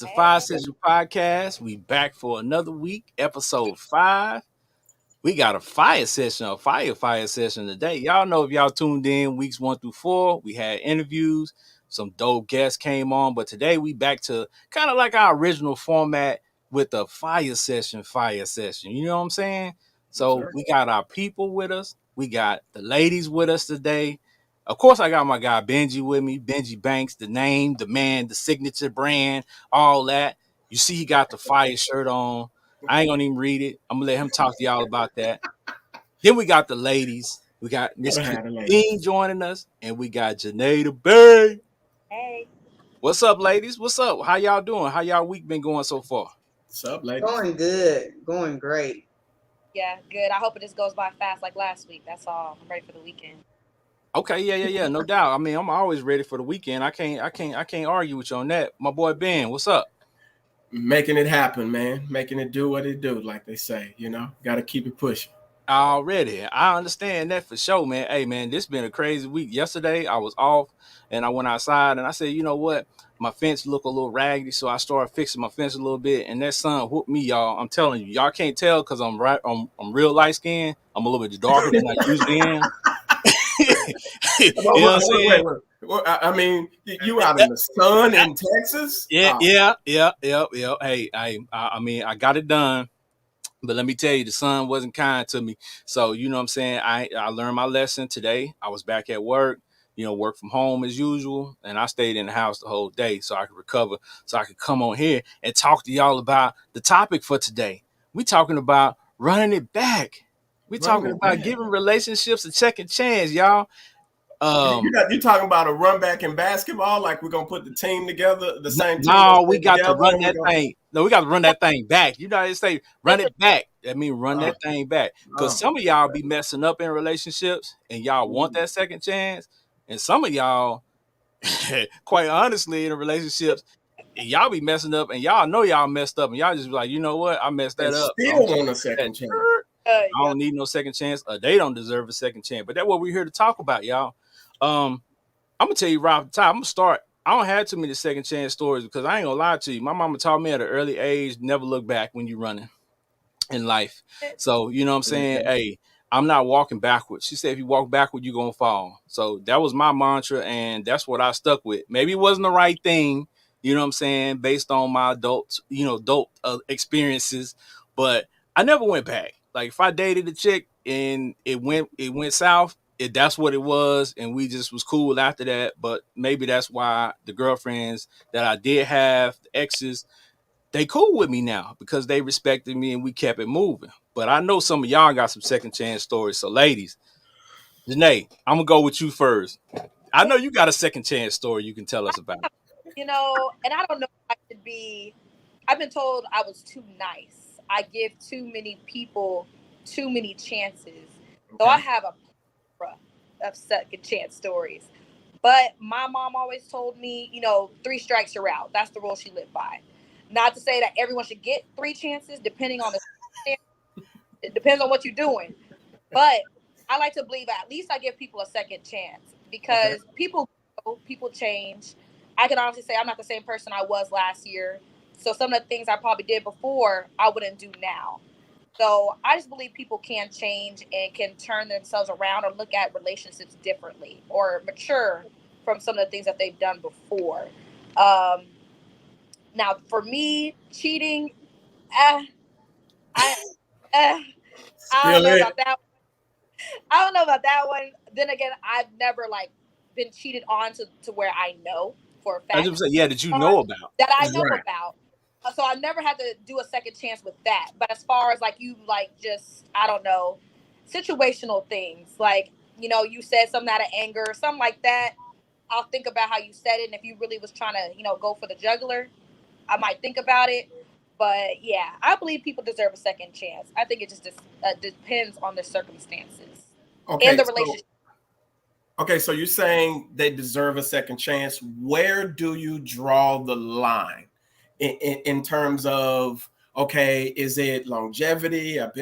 the Fiyah Session Podcast. We back for another week, episode 5. We got a fire session today. Y'all know if y'all tuned in weeks 1 through 4, we had interviews, some dope guests came on, but today we back to kind of like our original format with the fire session. You know what I'm saying? So we got our people with us. We got the ladies with us today. Of course, I got my guy Benji with me. Benji Banks, the name, the man, the signature brand, all that. You see, he got the fire shirt on. I ain't gonna even read it. I'm gonna let him talk to y'all about that. Then we got the ladies. We got Miss Christy joining us, and we got Janae the Bay. Hey. What's up, ladies? What's up? How y'all doing? How y'all week been going so far? What's up, ladies? Going good. Going great. Yeah, good. I hope it just goes by fast like last week. That's all. I'm ready for the weekend. Okay, yeah, no doubt. I mean, I'm always ready for the weekend. I can't argue with you on that. My boy Ben, what's up? Making it happen, man. Making it do what it do, like they say. You know, got to keep it pushing. Already, I understand that for sure, man. Hey, man, this been a crazy week. Yesterday, I was off, and I went outside, and I said, you know what? My fence look a little raggedy, so I started fixing my fence a little bit, and that sun whooped me, y'all. I'm telling you, y'all can't tell because I'm real light skinned. I'm a little bit darker than I usually am. You know what I'm saying? Wait. I mean, you out in the sun in Texas? Yeah. Hey, I mean, I got it done, but let me tell you, the sun wasn't kind to me. So, you know what I'm saying? I learned my lesson today. I was back at work, work from home as usual, and I stayed in the house the whole day so I could recover, so I could come on here and talk to y'all about the topic for today. We talking about running it back. We talking about giving relationships a second chance, y'all. You talking about a run back in basketball? Like we're gonna put the team together, the same team? No, we got to run that thing. No, we got to run that thing back. You know, they say run it back. That means run that thing back. Because some of y'all be messing up in relationships and y'all want that second chance. And some of y'all, quite honestly, in relationships, y'all be messing up and y'all know y'all messed up and y'all just be like, you know what? I messed that up. Still want a second chance. I don't need no second chance. They don't deserve a second chance. But that's what we're here to talk about, y'all. I'm gonna tell you right off the top. I'm gonna start. I don't have too many second chance stories because I ain't gonna lie to you. My mama taught me at an early age, never look back when you're running in life. So you know what I'm saying? Hey, I'm not walking backwards. She said if you walk backward, you're gonna fall. So that was my mantra, and that's what I stuck with. Maybe it wasn't the right thing, you know what I'm saying, based on my adult experiences, but I never went back. Like if I dated a chick and it went south, that's what it was, and we just was cool after that. But maybe that's why the girlfriends that I did have, the exes, they cool with me now because they respected me and we kept it moving. But I know some of y'all got some second chance stories. So ladies, Janae, I'm gonna go with you first. I know you got a second chance story you can tell us about. And I don't know if I should be. I've been told I was too nice. I give too many people too many chances. So I have a plethora of second chance stories. But my mom always told me, 3 strikes you're out. That's the rule she lived by. Not to say that everyone should get 3 chances, depending on it depends on what you're doing. But I like to believe at least I give people a second chance because people change. I can honestly say I'm not the same person I was last year. So some of the things I probably did before, I wouldn't do now. So I just believe people can change and can turn themselves around or look at relationships differently or mature from some of the things that they've done before. Now, for me, cheating, I don't know about that. I don't know about that one. Then again, I've never been cheated on to where I know for a fact. I just say, that you know about. That I know about. So I never had to do a second chance with that. But as far as just, I don't know, situational things, you said something out of anger or something like that, I'll think about how you said it. And if you really was trying to, go for the jugular, I might think about it. But yeah, I believe people deserve a second chance. I think it just depends on the circumstances and the relationship. Okay, so you're saying they deserve a second chance. Where do you draw the line in terms of, okay, is it longevity? I've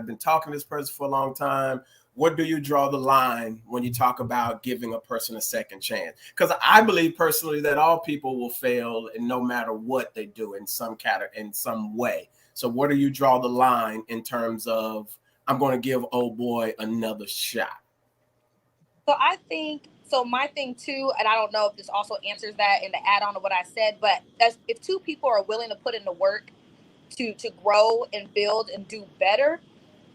been talking to this person for a long time. where do you draw the line when you talk about giving a person a second chance? Because I believe personally that all people will fail, and no matter what they do in some way. So where do you draw the line in terms of I'm going to give old boy another shot? So I think, so my thing too, and I don't know if this also answers that in the add-on to what I said, but if two people are willing to put in the work to grow and build and do better,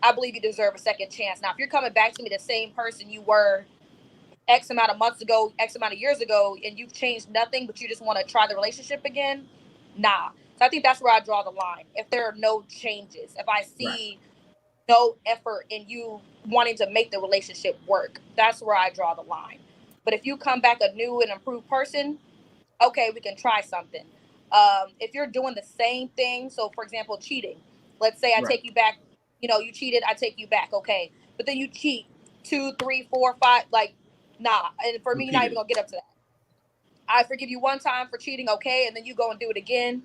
I believe you deserve a second chance. Now, if you're coming back to me the same person you were X amount of months ago, X amount of years ago, and you've changed nothing, but you just want to try the relationship again, nah. So I think that's where I draw the line. If there are no changes, if I see no effort in you wanting to make the relationship work, that's where I draw the line. But if you come back a new and improved person, okay, we can try something. If you're doing the same thing, so for example, cheating, let's say I take you back, you cheated, I take you back, okay, but then you cheat 2, 3, 4, 5, like, nah. And for me, you're not even gonna get up to that. I forgive you one time for cheating, okay, and then you go and do it again,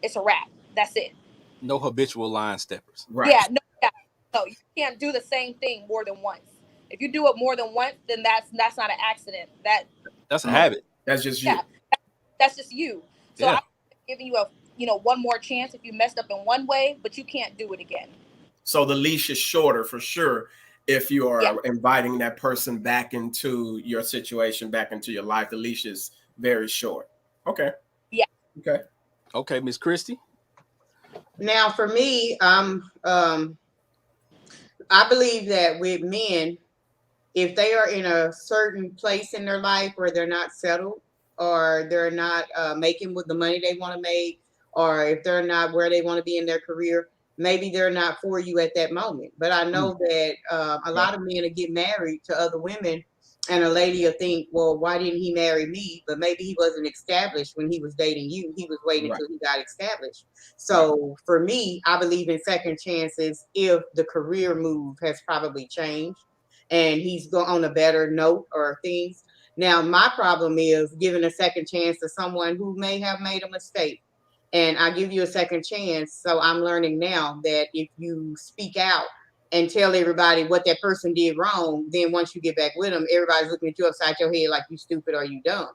it's a wrap. That's it. No habitual line steppers. Right. Yeah, no, you can't do the same thing more than once. If you do it more than once, then that's not an accident. That's a habit. That's just you. Yeah, that's just you. So I'm giving you one more chance if you messed up in one way, but you can't do it again. So the leash is shorter for sure if you are inviting that person back into your situation, back into your life. The leash is very short. Okay. Yeah. Okay. Okay, Miss Christy. Now, for me, I believe that with men, if they are in a certain place in their life where they're not settled, or they're not making with the money they want to make, or if they're not where they want to be in their career, maybe they're not for you at that moment. But I know that a lot of men will get married to other women, and a lady will think, well, why didn't he marry me? But maybe he wasn't established when he was dating you. He was waiting until he got established. So for me, I believe in second chances if the career move has probably changed and he's on a better note or things. Now, my problem is giving a second chance to someone who may have made a mistake. And I give you a second chance. So I'm learning now that if you speak out and tell everybody what that person did wrong, then once you get back with them, everybody's looking at you upside your head like you stupid or you dumb.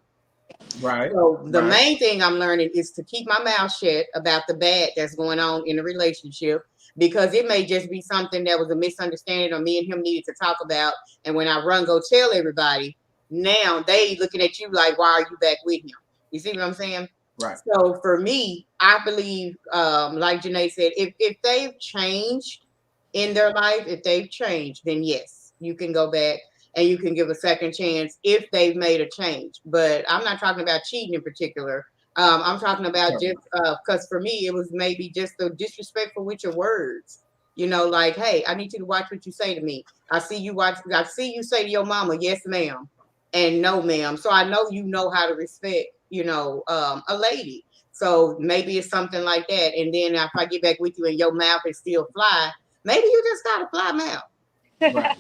Right. So the main thing I'm learning is to keep my mouth shut about the bad that's going on in the relationship, because it may just be something that was a misunderstanding or me and him needed to talk about. And when I go tell everybody, now they looking at you like, why are you back with him? You see what I'm saying? Right. So for me, I believe, like Janae said, if they've changed in their life, if they've changed, then yes, you can go back and you can give a second chance if they've made a change. But I'm not talking about cheating in particular. I'm talking about just because for me, it was maybe just the disrespectful with your words. Like, hey, I need you to watch what you say to me. I see you say to your mama, yes, ma'am, and no, ma'am. So I know you know how to respect, a lady. So maybe it's something like that. And then if I get back with you and your mouth is still fly, maybe you just got a fly mouth.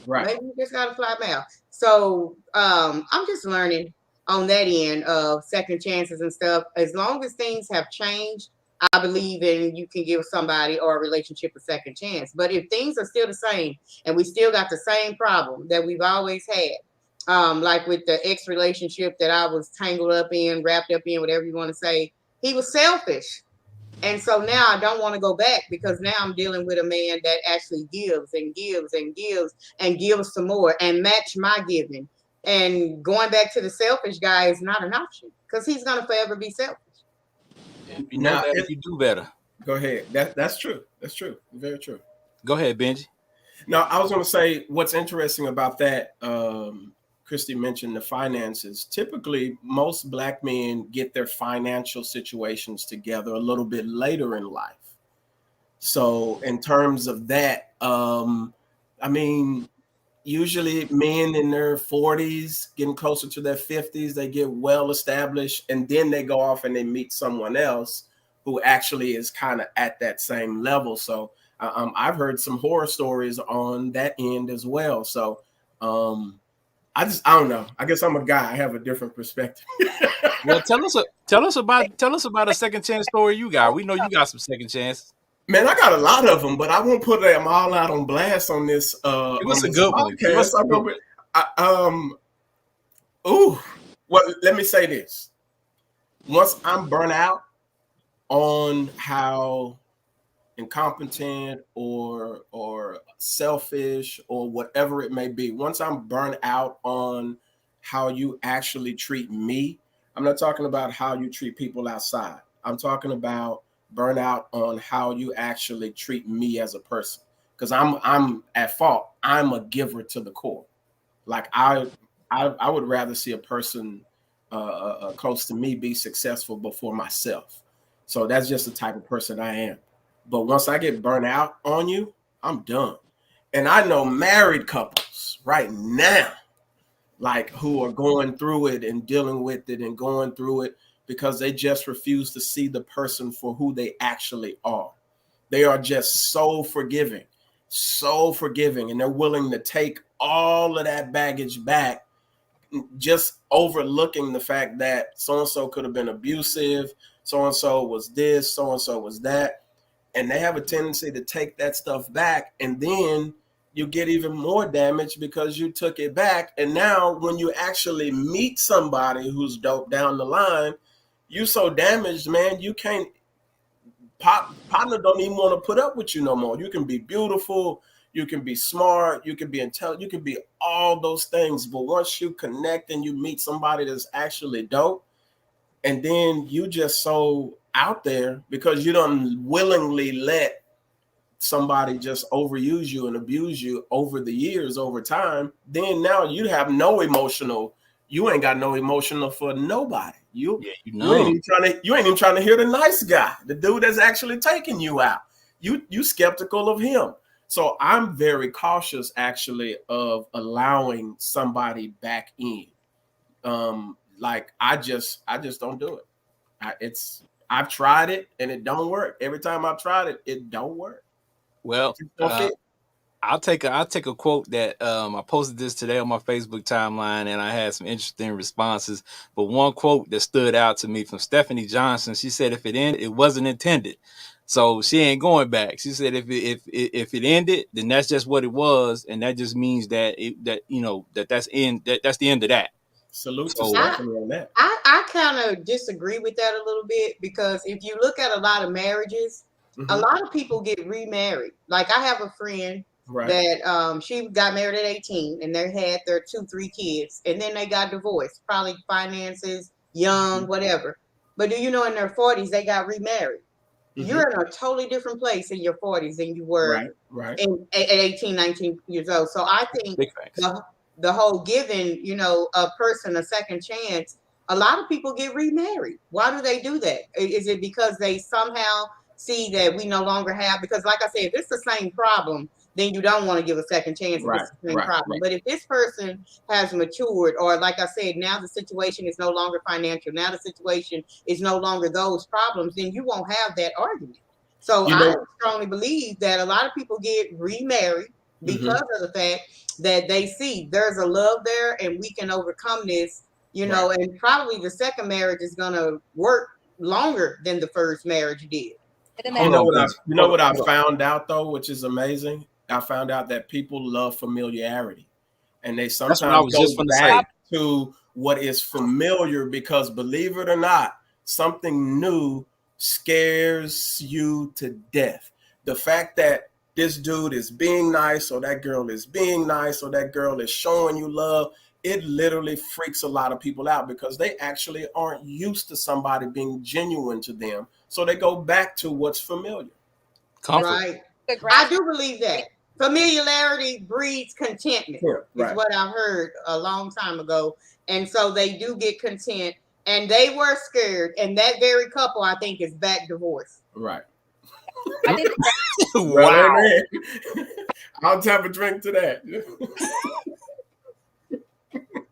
Right. Maybe you just got a fly mouth. So I'm just learning on that end of second chances and stuff. As long as things have changed, I believe in you can give somebody or a relationship a second chance. But if things are still the same and we still got the same problem that we've always had, like with the ex relationship that I was tangled up in, wrapped up in, whatever you want to say, he was selfish. And so now I don't want to go back, because now I'm dealing with a man that actually gives and gives and gives and gives some more and match my giving. And going back to the selfish guy is not an option, because he's going to forever be selfish. If you know better, you do better. Go ahead. That's true. That's true. Very true. Go ahead, Benji. No, I was going to say what's interesting about that. Christy mentioned the finances. Typically, most Black men get their financial situations together a little bit later in life. So in terms of that, usually men in their 40s, getting closer to their 50s, they get well established, and then they go off and they meet someone else who actually is kind of at that same level. So I've heard some horror stories on that end as well. So I don't know. I guess I'm a guy. I have a different perspective. Well, tell us about a second chance story you got. We know you got some second chances. Man, I got a lot of them, but I won't put them all out on blast on this Give us a good one. Give us podcast. Well, let me say this. Once I'm burnt out on how incompetent or selfish or whatever it may be, once I'm burnt out on how you actually treat me, I'm not talking about how you treat people outside. I'm talking about burnout on how you actually treat me as a person. Because I'm at fault. I'm a giver to the core. Like I would rather see a person close to me be successful before myself. So that's just the type of person I am. But once I get burnt out on you, I'm done. And I know married couples right now, like who are going through it and dealing with it and going through it because they just refuse to see the person for who they actually are. They are just so forgiving, and they're willing to take all of that baggage back, just overlooking the fact that so-and-so could have been abusive, so-and-so was this, so-and-so was that. And they have a tendency to take that stuff back, and then you get even more damage because you took it back. And now when you actually meet somebody who's dope down the line, you so damaged, man, you can't, partner don't even want to put up with you no more. You can be beautiful, you can be smart, you can be intelligent, you can be all those things. But once you connect and you meet somebody that's actually dope, and then you just so out there because you don't willingly let somebody just overuse you and abuse you over the years, over time, then now you have no emotional, you ain't got no emotional for nobody. You ain't even trying to hear the nice guy, the dude that's actually taking you out. You skeptical of him. So I'm very cautious actually of allowing somebody back in. Like I just don't do it. I've tried it and it don't work. Every time I've tried it, it don't work. Well, I'll take a quote that I posted this today on my Facebook timeline, and I had some interesting responses. But one quote that stood out to me from Stephanie Johnson, she said, "If it ended, it wasn't intended." So she ain't going back. She said, "If it ended, then that's just what it was, and that just means that that's the end of that." Salute to Stephanie on that. I kind of disagree with that a little bit, because if you look at a lot of marriages, a lot of people get remarried. Like I have a friend that she got married at 18 and they had their 2-3 kids, and then they got divorced, probably finances, young, whatever. But do you know, in their 40s they got remarried? You're in a totally different place in your 40s than you were at 18, 19 years old. So I think the whole giving, a person a second chance, a lot of people get remarried. Why do they do that? Is it because they somehow see that we no longer have, because like I said, if it's the same problem, then you don't want to give a second chance if it's the same problem. But if this person has matured, or like I said, now the situation is no longer financial, now the situation is no longer those problems, then you won't have that argument. So I strongly believe that a lot of people get remarried because of the fact that they see there's a love there and we can overcome this, and probably the second marriage is going to work longer than the first marriage did. You know what I found out though, which is amazing? I found out that people love familiarity, and they sometimes go back to what is familiar because, believe it or not, something new scares you to death. The fact that this dude is being nice, or that girl is being nice, or that girl is showing you love, it literally freaks a lot of people out because they actually aren't used to somebody being genuine to them. So they go back to what's familiar. Comfort. Right. I do believe that. Familiarity breeds contentment, is what I heard a long time ago. And so they do get content, and they were scared. And that very couple, I think, is back divorced. Right. I think wow. I'll tap a drink to that.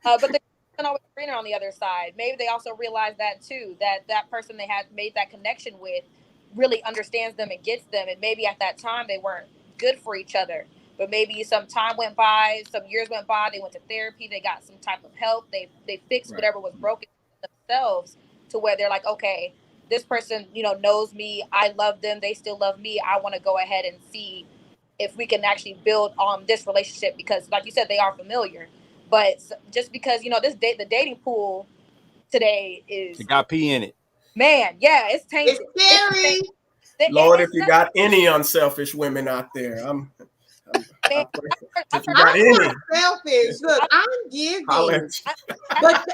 But the person always greener on the other side. Maybe they also realize that too, that person they had made that connection with really understands them and gets them. And maybe at that time they weren't good for each other. But maybe some time went by, some years went by, they went to therapy, they got some type of help, they fixed whatever was broken themselves, to where they're like, okay, this person, knows me. I love them. They still love me. I want to go ahead and see if we can actually build on this relationship, because like you said, they are familiar. But just because, the dating pool today is, It got pee in it. man, yeah, it's tainted. It's scary. Lord, if you got any unselfish women out there, if you got any. I'm not selfish. Look, I'm giving. But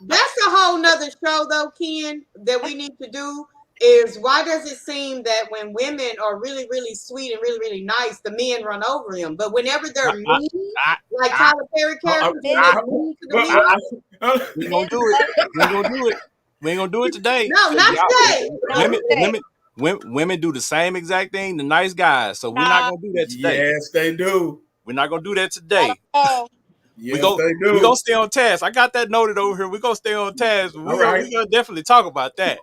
that's a whole nother show, though, Ken, that we need to do. Is why does it seem that when women are really, really sweet and really, really nice, the men run over them? But whenever they're mean, like Tyler Perry characters, we ain't gonna do it. We ain't gonna do it today. No, not today. Women do the same exact thing to nice guys, so we're not gonna do that today. Yes, they do. We're not gonna do that today. Yes, they do. We're gonna stay on task. I got that noted over here. We're gonna stay on task. We're gonna definitely talk about that.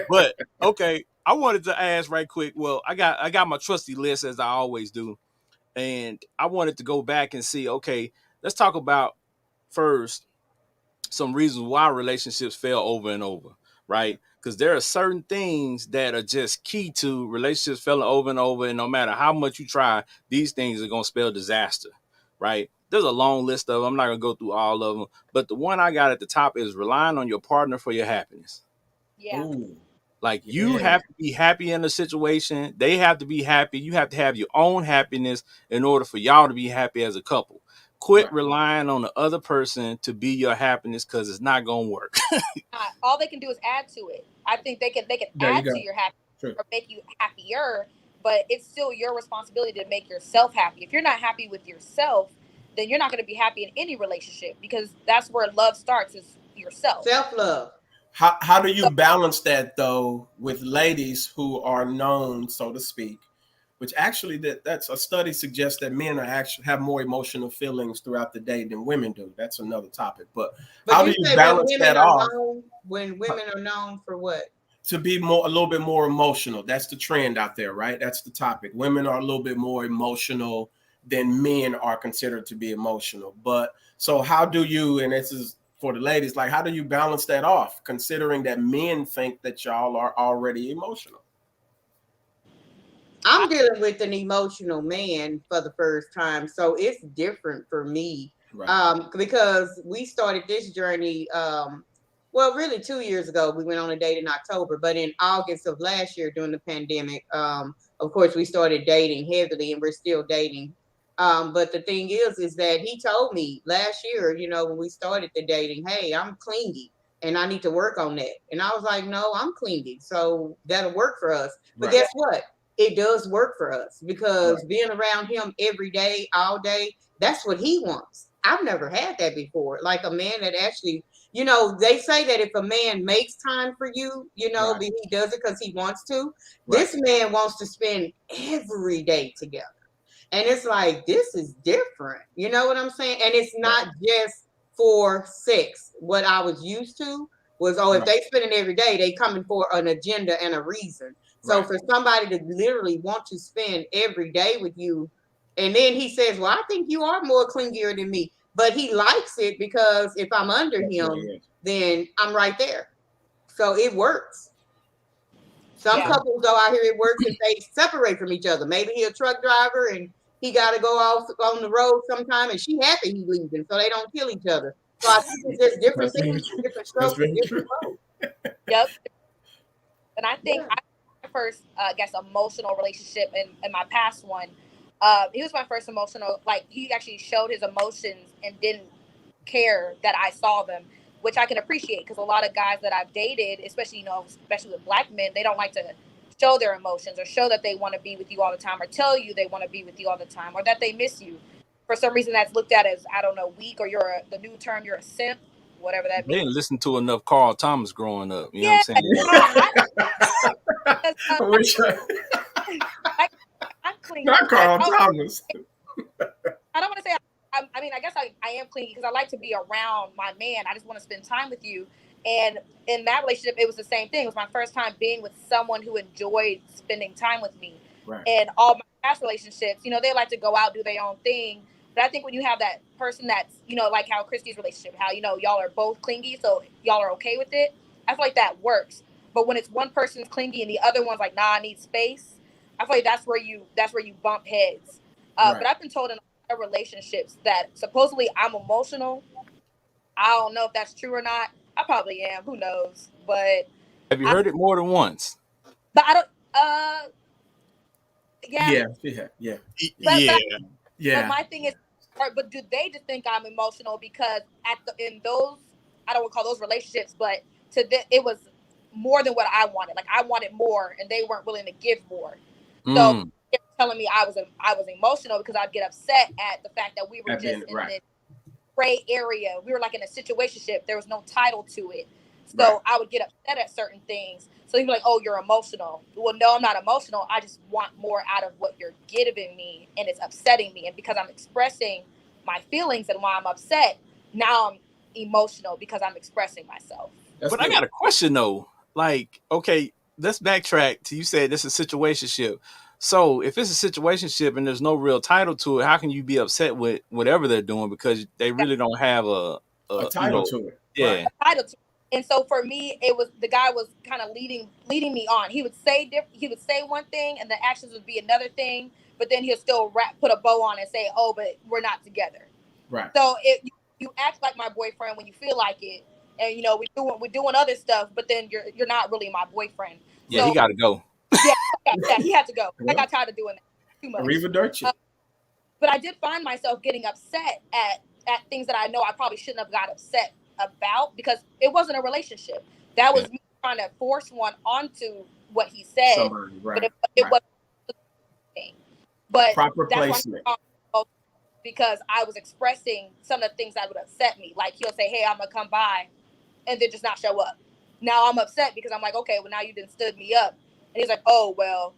But okay, I wanted to ask right quick. Well, I got my trusty list, as I always do, and I wanted to go back and see. Okay, let's talk about first some reasons why relationships fail over and over, right? Because there are certain things that are just key to relationships failing over and over, and no matter how much you try, these things are gonna spell disaster, right? There's a long list of them. I'm not gonna go through all of them, but the one I got at the top is relying on your partner for your happiness. Yeah. Ooh. Like you have to be happy in the situation. They have to be happy. You have to have your own happiness in order for y'all to be happy as a couple. Quit relying on the other person to be your happiness, because it's not gonna work. All they can do is add to it. I think they can add to your happiness or make you happier, but it's still your responsibility to make yourself happy. If you're not happy with yourself, then you're not going to be happy in any relationship, because that's where love starts, is yourself. Self-love. How do you balance that, though, with ladies who are known, so to speak, which actually that's a study suggests that men have more emotional feelings throughout the day than women do. That's another topic. But how do you balance that off? When women are known for what? To be a little bit more emotional. That's the trend out there, right? That's the topic. Women are a little bit more emotional than men are considered to be emotional. But so how do you, and this is for the ladies, like how do you balance that off, considering that men think that y'all are already emotional? I'm dealing with an emotional man for the first time, so it's different for me. Right. Because we started this journey, really 2 years ago. We went on a date in October, but in August of last year during the pandemic, of course, we started dating heavily, and we're still dating. But the thing is that he told me last year, when we started the dating, hey, I'm clingy and I need to work on that. And I was like, no, I'm clingy. So that'll work for us. But guess what? It does work for us, because being around him every day, all day, that's what he wants. I've never had that before. Like a man that actually, they say that if a man makes time for you, he does it because he wants to. This man wants to spend every day together. And it's like, this is different. You know what I'm saying? And it's not just for sex. What I was used to was, if they spend it every day, they coming for an agenda and a reason. So for somebody to literally want to spend every day with you, and then he says, well, I think you are more clingier than me. But he likes it because if I'm under him, then I'm right there. So it works. Some couples go out here, it works if they separate from each other. Maybe he's a truck driver and he got to go off on the road sometime, and she happy he's leaving, so they don't kill each other. So I think it's just different things, different strokes, different roads. Yep. And I think my first, emotional relationship in my past one, he was my first emotional, like he actually showed his emotions and didn't care that I saw them, which I can appreciate, because a lot of guys that I've dated, especially with Black men, they don't like to show their emotions or show that they want to be with you all the time, or tell you they want to be with you all the time, or that they miss you. For some reason, that's looked at as, I don't know, weak, or the new term, you're a simp, whatever that means. They didn't listen to enough Carl Thomas growing up. You know what I'm saying? I'm clean. Not Carl Thomas. I don't want to say, I guess I am clingy because I like to be around my man. I just want to spend time with you. And in that relationship, it was the same thing. It was my first time being with someone who enjoyed spending time with me. Right. And all my past relationships, they like to go out, do their own thing. But I think when you have that person that's, like how Christy's relationship, how, y'all are both clingy, so y'all are okay with it. I feel like that works. But when it's one person's clingy and the other one's like, nah, I need space, I feel like that's where you bump heads. But I've been told in other relationships that supposedly I'm emotional. I don't know if that's true or not. I probably am. Who knows? But have you heard it more than once? But I don't. Yeah. But my thing is, but do they just think I'm emotional because in those, I don't want to call those relationships, but it was more than what I wanted. Like I wanted more, and they weren't willing to give more. So they're telling me I was emotional because I'd get upset at the fact that we were just in this gray area. We were like in a situationship. There was no title to it. So I would get upset at certain things. So you'd be like, oh, you're emotional. Well, no, I'm not emotional. I just want more out of what you're giving me, and it's upsetting me. And because I'm expressing my feelings and why I'm upset, now I'm emotional because I'm expressing myself. But I got a question, though. Like, okay, let's backtrack to you said this is a situationship. So if it's a situationship and there's no real title to it, how can you be upset with whatever they're doing because they really don't have a title to it? Yeah. A title to it. And so for me, it was the guy was kind of leading me on. He would say one thing, and the actions would be another thing. But then he'll still put a bow on and say, "Oh, but we're not together." Right. So you act like my boyfriend when you feel like it, and we're doing other stuff. But then you're not really my boyfriend. Yeah, he got to go. Yeah, he had to go. I got tired of doing that too much. Arrivederci. But I did find myself getting upset at things that I know I probably shouldn't have got upset about because it wasn't a relationship. That was me trying to force one onto what he said. Somebody, but it wasn't. But proper placement. Because I was expressing some of the things that would upset me. Like he'll say, "Hey, I'm gonna come by," and then just not show up. Now I'm upset because I'm like, "Okay, well now you didn't stood me up," and he's like, "Oh well."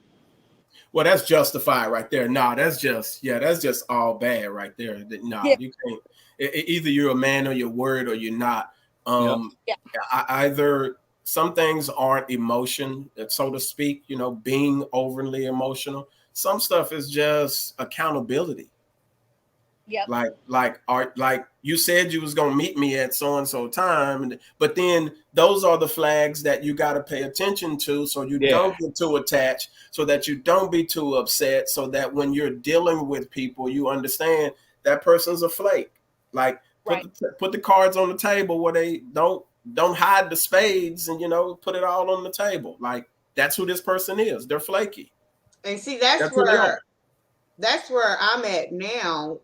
Well, that's justified right there. No, that's just all bad right there. No, you can't. Either you're a man or you're word or you're not. Either some things aren't emotion, so to speak. Being overly emotional. Some stuff is just accountability. Yeah. Like you said you was gonna meet me at so and so time, but then those are the flags that you got to pay attention to, so you don't get too attached, so that you don't be too upset, so that when you're dealing with people, you understand that person's a flake. Like put the cards on the table where they don't hide the spades, and put it all on the table. Like that's who this person is. They're flaky. And see, that's where I'm at now.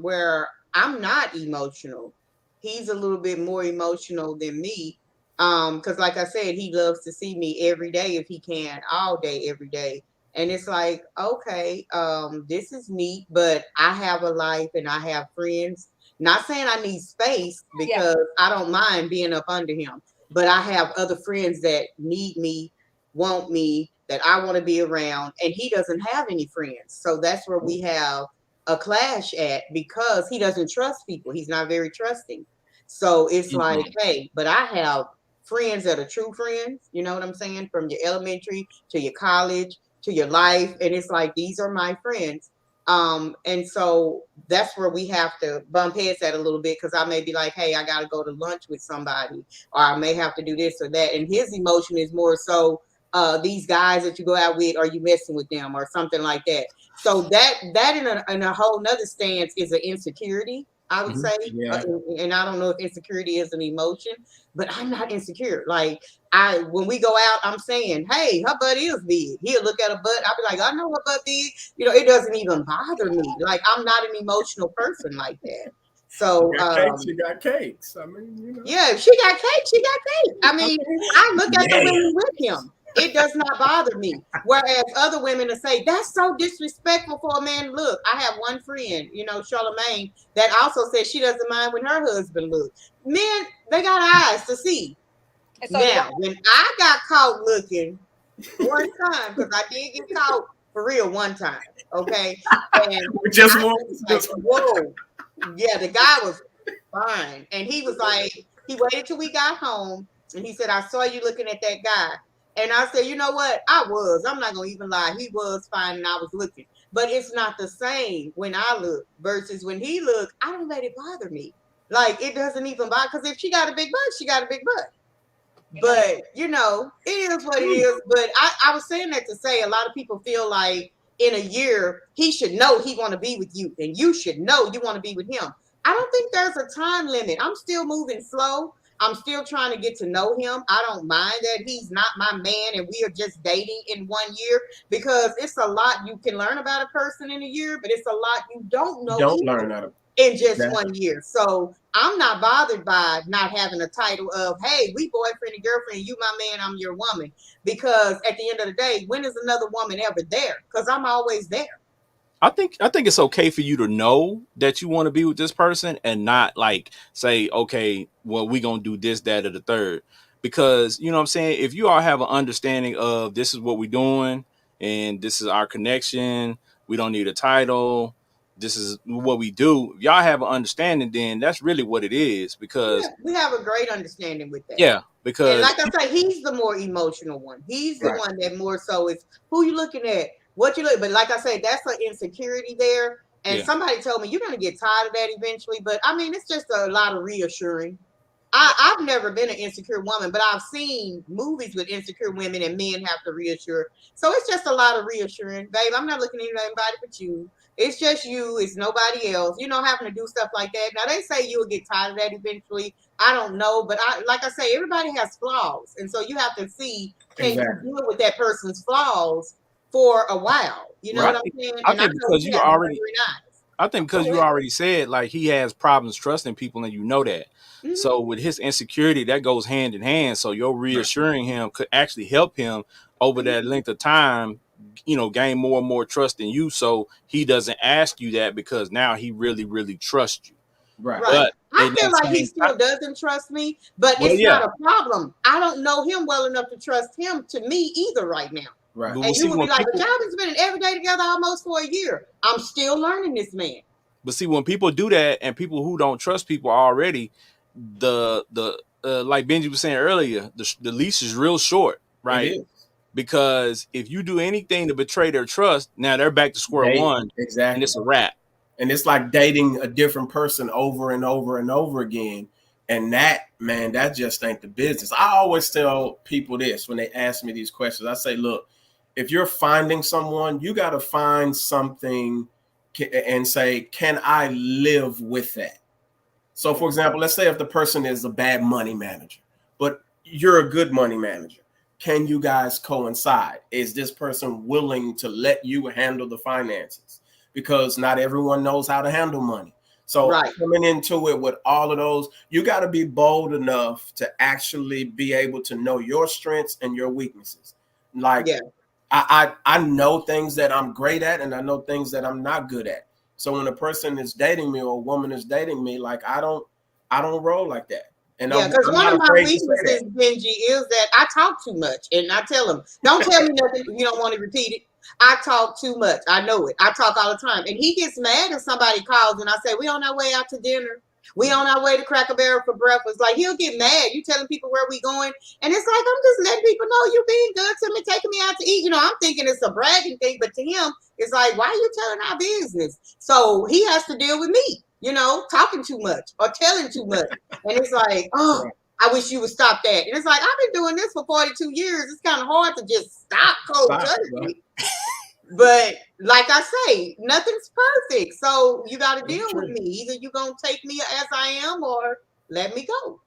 Where I'm not emotional. He's a little bit more emotional than me. Because like I said, he loves to see me every day if he can, all day, every day. And it's like, okay, this is neat, but I have a life and I have friends. Not saying I need space because I don't mind being up under him, but I have other friends that need me, want me, that I want to be around, and he doesn't have any friends. So that's where we have a clash at, because he doesn't trust people. He's not very trusting. So it's like, hey, but I have friends that are true friends. You know what I'm saying? From your elementary to your college to your life. And it's like, these are my friends. And so that's where we have to bump heads at a little bit, because I may be like, hey, I got to go to lunch with somebody, or I may have to do this or that. And his emotion is more so, these guys that you go out with, are you messing with them or something like that? So that in a whole nother stance is an insecurity, I would say. And I don't know if insecurity is an emotion, but I'm not insecure. Like when we go out, I'm saying, hey, her butt is big. He'll look at a butt. I'll be like, I know her butt big. It doesn't even bother me. Like I'm not an emotional person like that. So she got cakes. I mean, yeah, if she got cake, she got cake. I mean, I look at the women with him. It does not bother me. Whereas other women will say, that's so disrespectful for a man to look. I have one friend, Charlemagne, that also says she doesn't mind when her husband looks. Men, they got eyes to see. So now, when I got caught looking one time, because I did get caught for real one time, okay? And just one. Like, whoa. Yeah, the guy was fine. And he was like, he waited till we got home, and he said, I saw you looking at that guy. And I said, you know what? I'm not going to even lie. He was fine and I was looking. But it's not the same when I look versus when he look. I don't let it bother me. Like, it doesn't even bother. Because if she got a big butt, she got a big butt. But you know, it is what it is. But I was saying that to say a lot of people feel like in a year he should know he want to be with you, and you should know you want to be with him. I don't think there's a time limit. I'm still moving slow. I'm still trying to get to know him. I don't mind that he's not my man and we are just dating in 1 year, because it's a lot you can learn about a person in a year, but it's a lot you don't know learn out of in just that. 1 year. So I'm not bothered by not having a title of, hey, we boyfriend and girlfriend, you my man, I'm your woman. Because at the end of the day, when is another woman ever there? Because I'm always there. I think it's okay for you to know that you want to be with this person and not like say, okay, well, we gonna do this, that, or the third. Because you know what I'm saying, if you all have an understanding of this is what we're doing and this is our connection, we don't need a title, this is what we do. If y'all have an understanding, then that's really what it is. Because we have a great understanding with that. yeah, because and like I say, he's the more emotional one. He's the one that more so is who you looking at, what you look. But like I say, that's an insecurity there. And somebody told me you're gonna get tired of that eventually. But I mean, it's just a lot of reassuring. I've never been an insecure woman, but I've seen movies with insecure women and men have to reassure. So it's just a lot of reassuring. Babe, I'm not looking at anybody but you. It's just you. It's nobody else. You know, having to do stuff like that. Now, they say you'll get tired of that eventually. I don't know. But like I say, everybody has flaws. And so you have to see, can you deal with that person's flaws for a while? You know what I'm saying? I think because you already, I think because you already said like he has problems trusting people and you know that. Mm-hmm. So with his insecurity, that goes hand in hand. So you're reassuring him could actually help him over that length of time, you know, gain more and more trust in you. So he doesn't ask you that because now he really, really trusts you. Right. But I feel like he still doesn't trust me, but it's not a problem. I don't know him well enough to trust him to me either right now. Right. And you would be like, but y'all been spending every day together almost for a year. I'm still learning this man. But see, when people do that and people who don't trust people already, the like Benji was saying earlier, the leash is real short, right? It is. Because if you do anything to betray their trust, now they're back to square one. Exactly. And it's a wrap. And it's like dating a different person over and over and over again. And that, man, that just ain't the business. I always tell people this when they ask me these questions. I say, look, if you're finding someone, you got to find something and say, can I live with that? So, for example, let's say if the person is a bad money manager, but you're a good money manager. Can you guys coincide? Is this person willing to let you handle the finances? Because not everyone knows how to handle money. So coming into it with all of those, you got to be bold enough to actually be able to know your strengths and your weaknesses. Like, I know things that I'm great at and I know things that I'm not good at. So when a person is dating me or a woman is dating me, like I don't roll like that. And because one of my weaknesses, Benji, is that I talk too much. And I tell them, don't tell me nothing if you don't want to repeat it. I talk too much. I know it. I talk all the time. And he gets mad if somebody calls and I say, we on our way out to dinner. We on our way to Cracker Barrel for breakfast. Like, he'll get mad. You telling people where we going. And it's like, I'm just letting people know you being good to me, taking me out to eat. You know, I'm thinking it's a bragging thing. But to him, it's like, why are you telling our business? So he has to deal with me, you know, talking too much or telling too much. And it's like, oh, I wish you would stop that. And it's like, I've been doing this for 42 years. It's kind of hard to just stop cold turkey. But like I say, nothing's perfect. So you got to deal with me. Either you're going to take me as I am or let me go.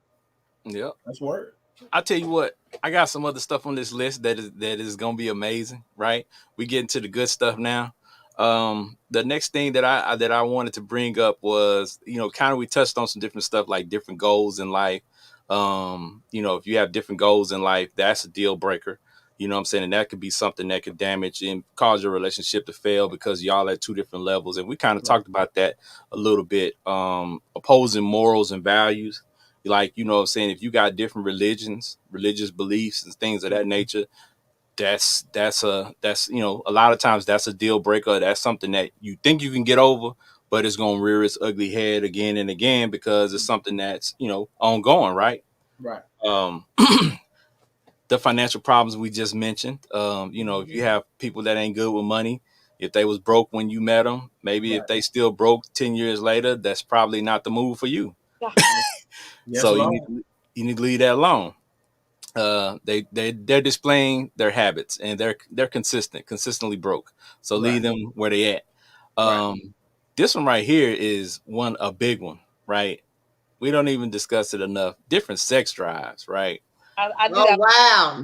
Yeah, that's word. I tell you what, I got some other stuff on this list that is going to be amazing, right? We get into the good stuff now. The next thing that I wanted to bring up was, you know, kind of we touched on some different stuff like different goals in life. You know, if you have different goals in life, that's a deal breaker. You know what I'm saying? And that could be something that could damage and cause your relationship to fail because y'all at two different levels. And we kind of talked about that a little bit. Opposing morals and values. Like, you know what I'm saying? If you got different religions, religious beliefs and things of that nature, that's you know, a lot of times that's a deal breaker. That's something that you think you can get over, but it's going to rear its ugly head again and again because it's something that's, you know, ongoing, right? Right. The financial problems we just mentioned. You know, if you have people that ain't good with money, if they was broke when you met them, maybe if they still broke 10 years later, that's probably not the move for you. Yes, so you need to leave that alone. they're displaying their habits, and they're consistently broke. So leave them where they at. This one right here is a big one, right? We don't even discuss it enough. Different sex drives, right? I do Oh that. wow!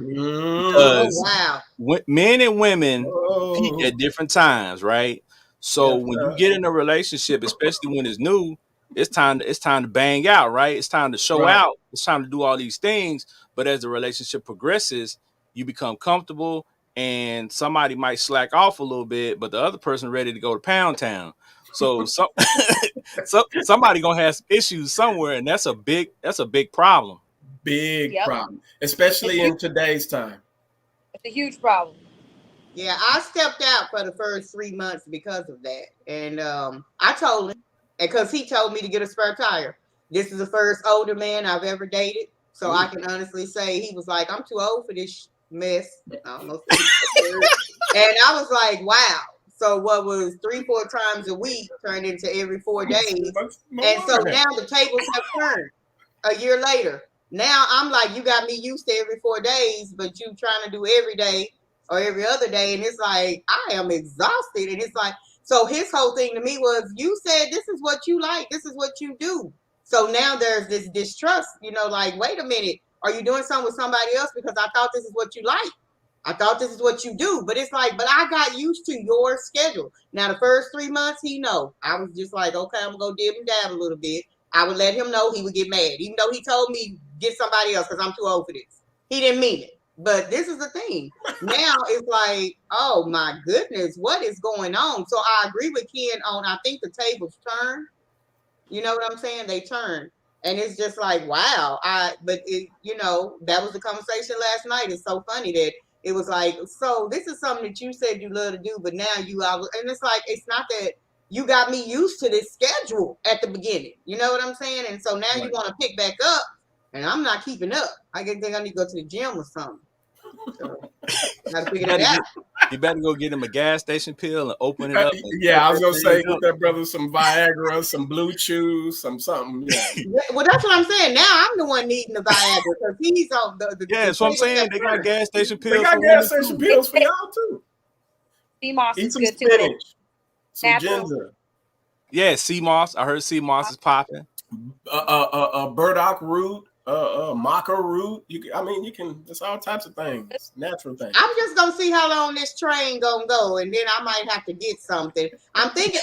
Because men and women peak Oh, at different times, right? So yes, when you get in a relationship, especially when it's new, it's time to bang out, right? It's time to show Right. out. It's time to do all these things. But as the relationship progresses, you become comfortable, and somebody might slack off a little bit, but the other person ready to go to Pound Town. So somebody gonna have some issues somewhere, and that's a big problem. Big Yep. problem, especially in today's time. It's a huge problem. Yeah, I stepped out for the first 3 months because of that, and I told him, because he told me to get a spare tire. This is the first older man I've ever dated, so I can honestly say he was like, "I'm too old for this mess." I don't know. And I was like, "Wow." So what was 3-4 times a week turned into every 4 days, and so now the tables have turned. A year later, now I'm like, you got me used to every 4 days, but you trying to do every day or every other day, and it's like I am exhausted. And it's like, so his whole thing to me was, you said this is what you like, this is what you do. So now there's this distrust, like, wait a minute, are you doing something with somebody else? Because I thought this is what you like. I thought this is what you do. But it's like, but I got used to your schedule. Now the first 3 months, I was just like, okay, I'm gonna go dib and dab a little bit. I would let him know, he would get mad, even though he told me get somebody else because I'm too old for this. He didn't mean it. But this is the thing. Now it's like, oh my goodness, what is going on? So I agree with Ken on, I think the tables turn. You know what I'm saying? They turn. And it's just like, wow. That was the conversation last night. It's so funny that it was like, so this is something that you said you love to do, but now and it's like, it's not that you got me used to this schedule at the beginning. You know what I'm saying? And so now you want to pick back up, and I'm not keeping up. I think I need to go to the gym or something. So, gotta figure that out. You better go get him a gas station pill and open it up. Yeah, I was gonna say, get that brother some Viagra, some Blue Chews, something. Yeah. Well, that's what I'm saying. Now I'm the one needing the Viagra because he's on the yeah, that's what I'm saying. They got gas station pills. They got gas station pills for y'all too. Sea moss Eat is some good spinach, too. some Natural. ginger. Yeah, sea moss. I heard sea moss is popping. Burdock root, maca root. You can. It's all types of things, natural things. I'm just gonna see how long this train gonna go, and then I might have to get something. I'm thinking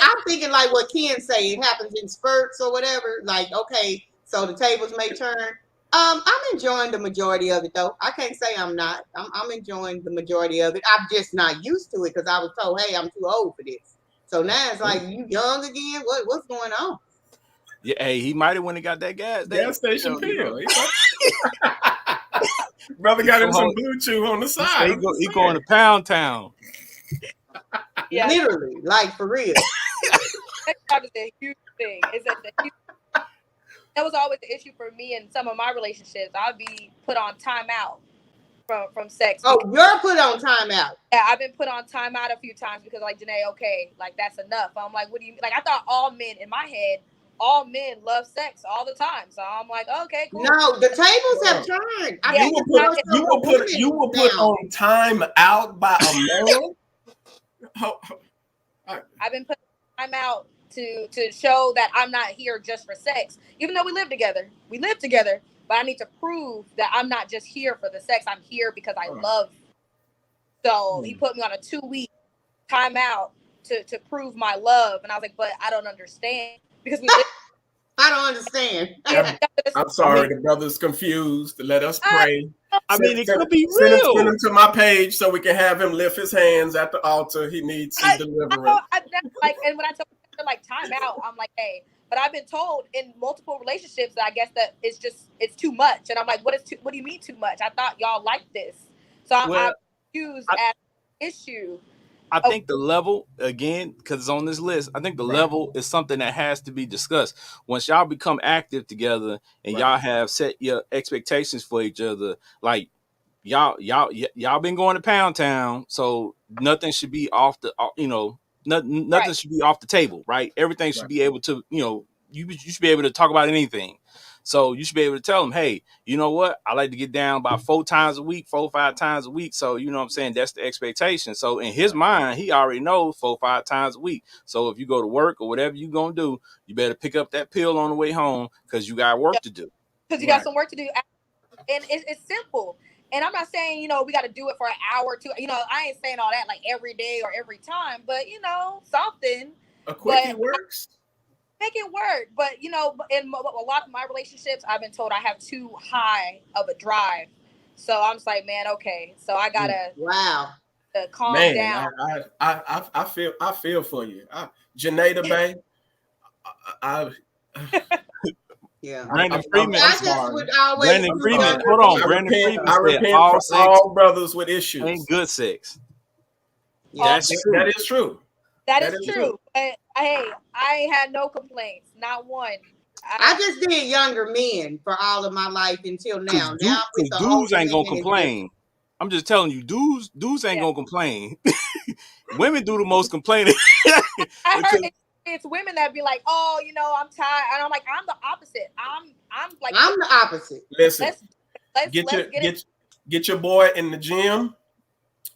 like what Ken say. It happens in spurts or whatever. Like, okay, so the tables may turn. I'm enjoying the majority of it though. I can't say I'm not. I'm enjoying the majority of it. I'm just not used to it because I was told, hey, I'm too old for this. So now it's like, you young again? What's going on? Yeah, hey, he might have went and got that gas station pill. Brother got him some Blue Chew on the side. He going to Pound Town. Yeah. Literally, like for real. That is a huge thing. That was always the issue for me in some of my relationships. I'd be put on timeout from sex. Oh, you're put on timeout. Yeah, I've been put on timeout a few times because, like, Janae, okay, like, that's enough. I'm like, what do you, like, I thought all men, in my head, all men love sex all the time. So I'm like, okay, cool. No, the tables have turned. You were put on time out by a man. I've been put on time out to show that I'm not here just for sex. Even though we live together, but I need to prove that I'm not just here for the sex. I'm here because I love you. So he put me on a 2-week timeout to prove my love. And I was like, but I don't understand. Because we live. I don't understand. I'm sorry, the brother's confused. Let us pray. It could be real. Send him to my page so we can have him lift his hands at the altar. He needs some deliverance. And when I tell him, like, time out, I'm like, hey. But I've been told in multiple relationships that I guess that it's too much. And I'm like, what do you mean too much? I thought y'all liked this. So I'm confused at the issue. I think the level, again, because it's on this list, I think the level is something that has to be discussed. Once y'all become active together and y'all have set your expectations for each other, like y'all been going to Pound Town, so nothing should be off the, nothing should be off the table, right? Everything should be able to, you should be able to talk about anything. So you should be able to tell them, hey, you know what? I like to get down about 4 times a week, 4 or 5 times a week. So, you know what I'm saying? That's the expectation. So in his mind, he already knows 4 or 5 times a week. So if you go to work or whatever you're going to do, you better pick up that pill on the way home because you got work to do. Because you got some work to do. And it's simple. And I'm not saying, you know, we got to do it for an hour or two. You know, I ain't saying all that like every day or every time. But, you know, something. A quickie works. Make it work. But, you know, in a lot of my relationships, I've been told I have too high of a drive. So I'm just like, man, okay. So I got to calm down. I feel for you. Janae, babe. Yeah. Brandon Freeman. Brandon Freeman. Hold on. Brandon Freeman. I repent for all brothers with issues. Ain't good sex. Yeah, that is true. That is true. But hey, I ain't had no complaints, not one. I just did younger men for all of my life until now. Dudes ain't gonna complain. I'm just telling you, dudes ain't gonna complain. Women do the most complaining. I heard it's women that be like, oh, you know, I'm tired, and I'm like, I'm the opposite. I'm the opposite. Listen, get your boy in the gym.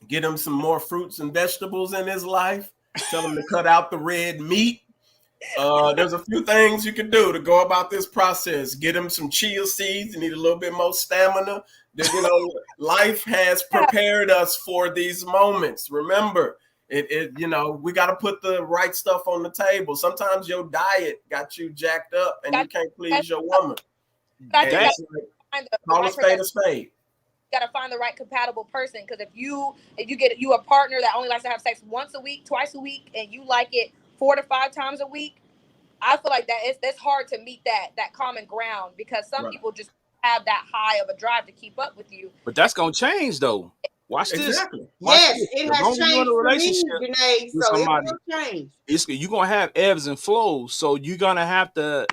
Get him some more fruits and vegetables in his life. Tell him to cut out the red meat. There's a few things you can do to go about this process. Get him some chia seeds. You need a little bit more stamina. You know, life has prepared us for these moments. Remember, you know, we got to put the right stuff on the table. Sometimes your diet got you jacked up and you can't please your woman. Call a spade a spade. Got to find the right compatible person, because if you get a partner that only likes to have sex once a week, twice a week, and you like it 4 to 5 times a week, I feel like that's hard to meet that common ground, because some people just have that high of a drive to keep up with you. But that's gonna change though. Watch this. It has changed for me, Janae, so it will change. You're gonna have ebbs and flows, so you're gonna have to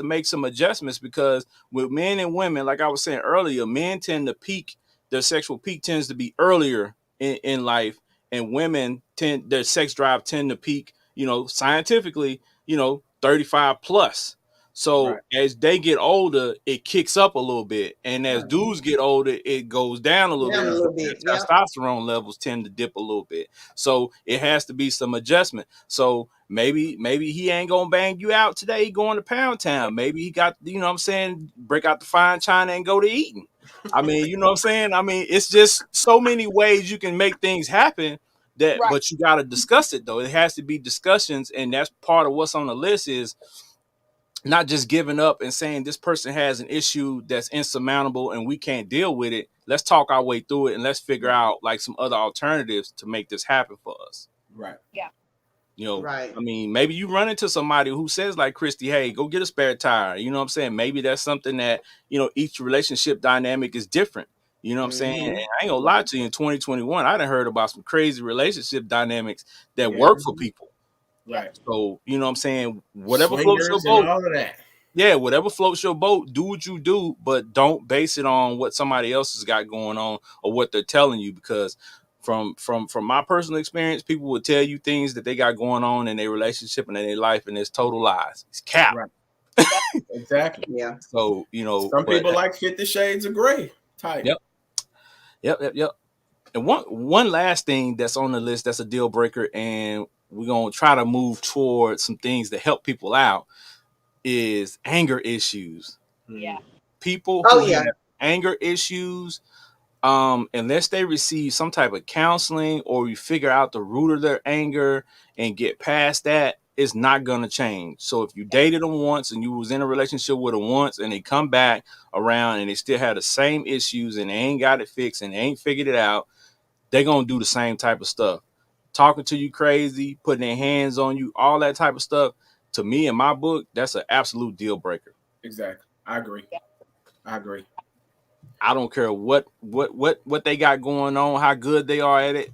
make some adjustments, because with men and women, like I was saying earlier, men tend to peak, their sexual peak tends to be earlier in life, and women their sex drive tend to peak, you know, scientifically, you know, 35 plus. So as they get older, it kicks up a little bit. And as dudes get older, it goes down a little bit. Testosterone levels tend to dip a little bit. So it has to be some adjustment. So maybe he ain't going to bang you out today. He going to Pound Town. Maybe he got, you know what I'm saying, break out the fine china and go to eating. I mean, you know what I'm saying? I mean, it's just so many ways you can make things happen. But you got to discuss it, though. It has to be discussions. And that's part of what's on the list, is not just giving up and saying this person has an issue that's insurmountable and we can't deal with it. Let's talk our way through it, and let's figure out like some other alternatives to make this happen for us. Right. Yeah. You know, I mean, maybe you run into somebody who says like Christy, hey, go get a spare tire. You know what I'm saying? Maybe that's something that, you know, each relationship dynamic is different. You know what I'm saying? And I ain't gonna lie to you, in 2021, I done heard about some crazy relationship dynamics that work for people. Right. So, you know what I'm saying? Whatever floats your boat. All of that. Yeah, whatever floats your boat, do what you do, but don't base it on what somebody else has got going on or what they're telling you, because from my personal experience, people will tell you things that they got going on in their relationship and in their life, and it's total lies. It's cap. Right. Exactly. Yeah. So, you know, some people like 50 Shades of Grey type. Yep. And one last thing that's on the list that's a deal breaker, and we're going to try to move towards some things that help people out, is anger issues. Yeah. People who have anger issues, unless they receive some type of counseling or you figure out the root of their anger and get past that, it's not going to change. So if you dated them once and you was in a relationship with them once and they come back around and they still have the same issues and they ain't got it fixed and they ain't figured it out, they're going to do the same type of stuff. Talking to you crazy, putting their hands on you, all that type of stuff. To me, in my book, that's an absolute deal breaker. Exactly. I agree. I don't care what they got going on, how good they are at it.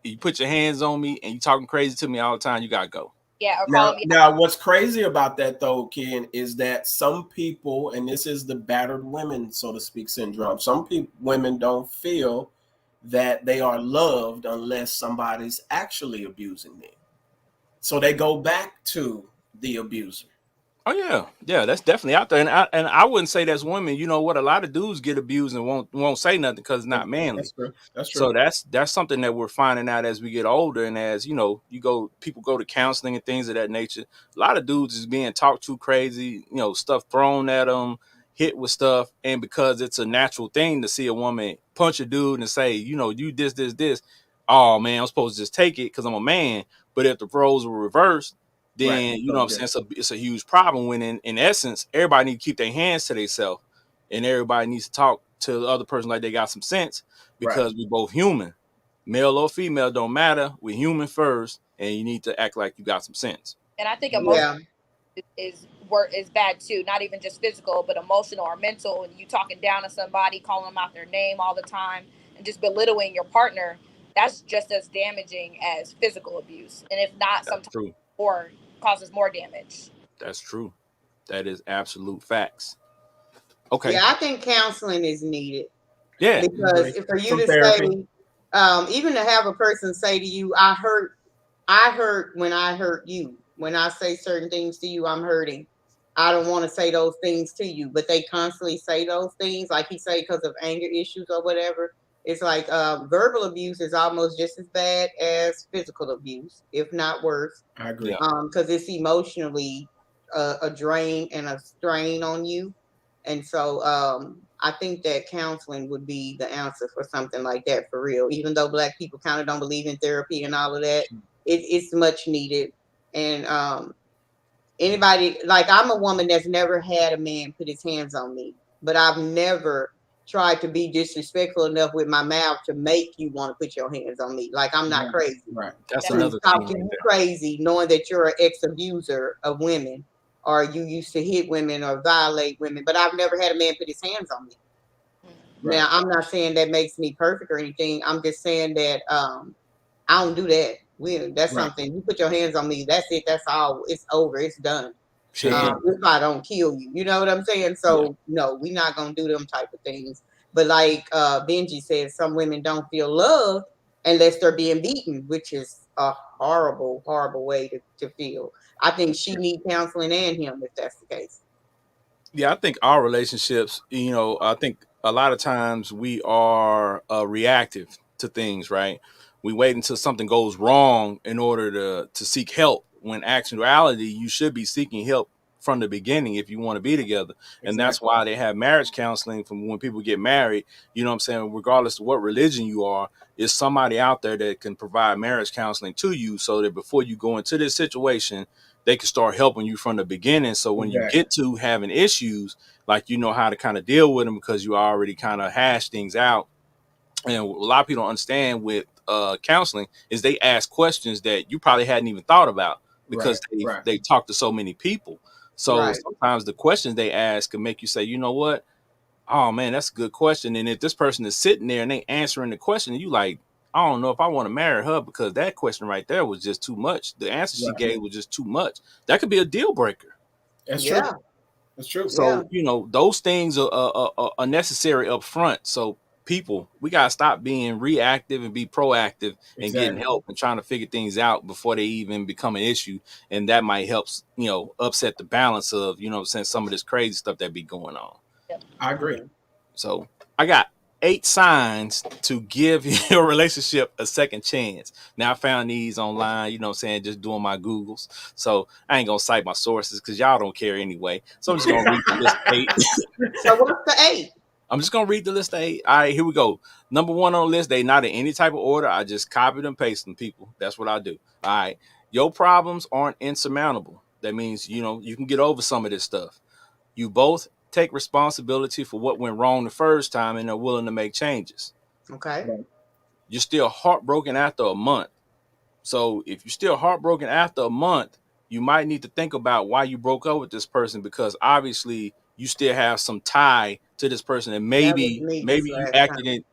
You put your hands on me and you talking crazy to me all the time, you got to go. Yeah. Now, what's crazy about that, though, Ken, is that some people, and this is the battered women, so to speak, syndrome, some women don't feel that they are loved unless somebody's actually abusing them. So they go back to the abuser. Oh yeah, that's definitely out there, and I wouldn't say that's women. You know what? A lot of dudes get abused and won't say nothing because it's not manly. That's true. That's true. So that's something that we're finding out as we get older, and as you know, people go to counseling and things of that nature. A lot of dudes is being talked to crazy, stuff thrown at them, hit with stuff, and because it's a natural thing to see a woman punch a dude and say, you this. Oh man, I'm supposed to just take it because I'm a man. But if the roles were reversed, Right. then what I'm saying, it's a huge problem when in essence everybody need to keep their hands to themselves, and everybody needs to talk to the other person like they got some sense, because we both human, male or female don't matter, we're human first, and you need to act like you got some sense. And I think emotion is bad too, not even just physical but emotional or mental, and you talking down to somebody, calling them out their name all the time and just belittling your partner. That's just as damaging as physical abuse, and if not, sometimes or causes more damage. That's true. That is absolute facts. Okay. Yeah, I think counseling is needed. Yeah. Because for you to say, even to have a person say to you, I hurt when I hurt you. When I say certain things to you, I'm hurting. I don't want to say those things to you, but they constantly say those things, like he say, because of anger issues or whatever. It's like verbal abuse is almost just as bad as physical abuse, if not worse. I agree. Because it's emotionally a drain and a strain on you. And so I think that counseling would be the answer for something like that, for real. Even though Black people kind of don't believe in therapy and all of that, it's much needed. And anybody, like, I'm a woman that's never had a man put his hands on me, but I've never tried to be disrespectful enough with my mouth to make you want to put your hands on me. Like, I'm not crazy. Right. That's another thing. Talking you crazy, knowing that you're an ex-abuser of women, or you used to hit women or violate women, but I've never had a man put his hands on me. Right. Now, I'm not saying that makes me perfect or anything. I'm just saying that I don't do that. That's something. You put your hands on me, that's it. That's all. It's over. It's done. If I don't kill you, you know what I'm saying? So no, we're not gonna do them type of things. But like Benji said, some women don't feel love unless they're being beaten, which is a horrible, horrible way to feel. I think she needs counseling and him, if that's the case. Yeah, I think our relationships, I think a lot of times we are reactive to things, right? We wait until something goes wrong in order to seek help, when actuality, you should be seeking help from the beginning if you want to be together. Exactly. And that's why they have marriage counseling from when people get married. You know what I'm saying? Regardless of what religion you are, is somebody out there that can provide marriage counseling to you, so that before you go into this situation, they can start helping you from the beginning. So when you get to having issues, like, you know how to kind of deal with them because you already kind of hash things out. And a lot of people don't understand with counseling is they ask questions that you probably hadn't even thought about, because they talk to so many people. So sometimes the questions they ask can make you say, you know what? Oh man, that's a good question. And if this person is sitting there and they answering the question, you like, I don't know if I want to marry her, because that question right there was just too much. The answer she gave was just too much. That could be a deal breaker. That's true. That's true. So, those things are necessary up front. So people, we got to stop being reactive and be proactive and getting help and trying to figure things out before they even become an issue. And that might help, upset the balance of, some of this crazy stuff that be going on. I agree. So I got 8 signs to give your relationship a second chance. Now, I found these online, just doing my Googles. So I ain't going to cite my sources because y'all don't care anyway. So I'm just going to read the list of 8. So what's the 8? I'm just going to read the list of 8. All right, here we go. Number 1 on the list, they not in any type of order. I just copied and pasted them, people. That's what I do. All right. Your problems aren't insurmountable. That means, you can get over some of this stuff. You both take responsibility for what went wrong the first time and are willing to make changes. Okay. You're still heartbroken after a month. So if you're still heartbroken after a month, you might need to think about why you broke up with this person, because obviously you still have some tie to this person, and maybe you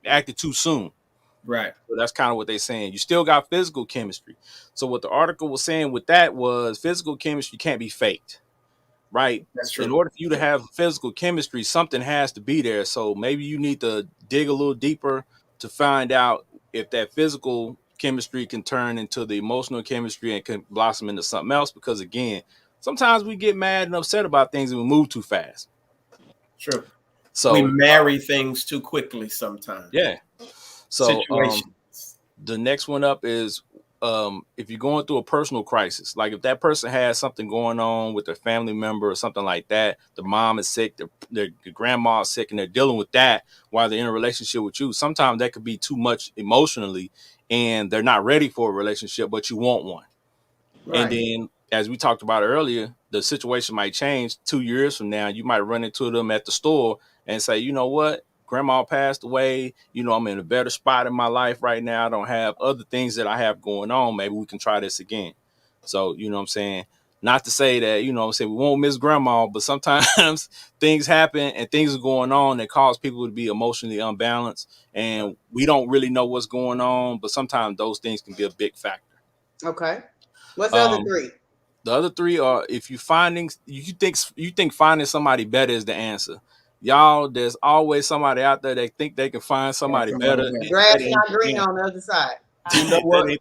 acted too soon. Right. So that's kind of what they're saying. You still got physical chemistry. So what the article was saying with that was physical chemistry can't be faked. Right. That's true. In order for you to have physical chemistry, something has to be there. So maybe you need to dig a little deeper to find out if that physical chemistry can turn into the emotional chemistry and can blossom into something else. Because again, sometimes we get mad and upset about things and we move too fast. True. So we marry things too quickly sometimes. Yeah. So the next one up is if you're going through a personal crisis, like if that person has something going on with their family member or something like that, the mom is sick, their grandma is sick, and they're dealing with that while they're in a relationship with you. Sometimes that could be too much emotionally, and they're not ready for a relationship, but you want one. Right. And then, as we talked about earlier, the situation might change 2 years from now. You might run into them at the store and say, you know what? Grandma passed away. You know, I'm in a better spot in my life right now. I don't have other things that I have going on. Maybe we can try this again. So, you know what I'm saying? Not to say that, you know what I'm saying, we won't miss grandma, but sometimes things happen and things are going on that cause people to be emotionally unbalanced. And we don't really know what's going on, but sometimes those things can be a big factor. Okay. What's the other three? The other three are if you think finding somebody better is the answer. Y'all, there's always somebody out there that think they can find somebody better. Grass not green on the other side.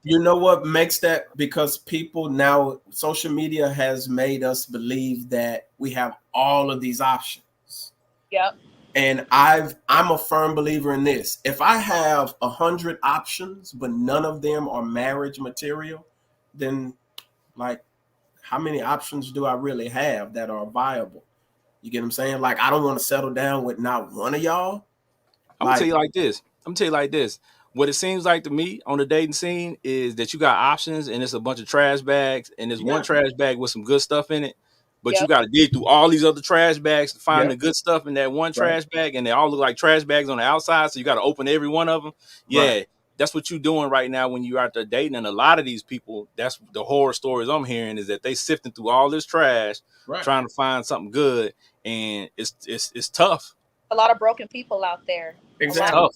You know what makes that? Because people now, social media has made us believe that we have all of these options. Yep. And I'm a firm believer in this. If I have 100 options, but none of them are marriage material, then like, how many options do I really have that are viable? You get what I'm saying? Like, I don't want to settle down with not one of y'all. I'm gonna tell you like this. What it seems like to me on the dating scene is that you got options and it's a bunch of trash bags and there's one trash bag with some good stuff in it, but you got to dig through all these other trash bags to find the good stuff in that one trash bag, and they all look like trash bags on the outside, so you got to open every one of them. That's what you're doing right now when you're out there dating. And a lot of these people, that's the horror stories I'm hearing, is that they sifting through all this trash, trying to find something good. And it's tough. A lot of broken people out there. Exactly.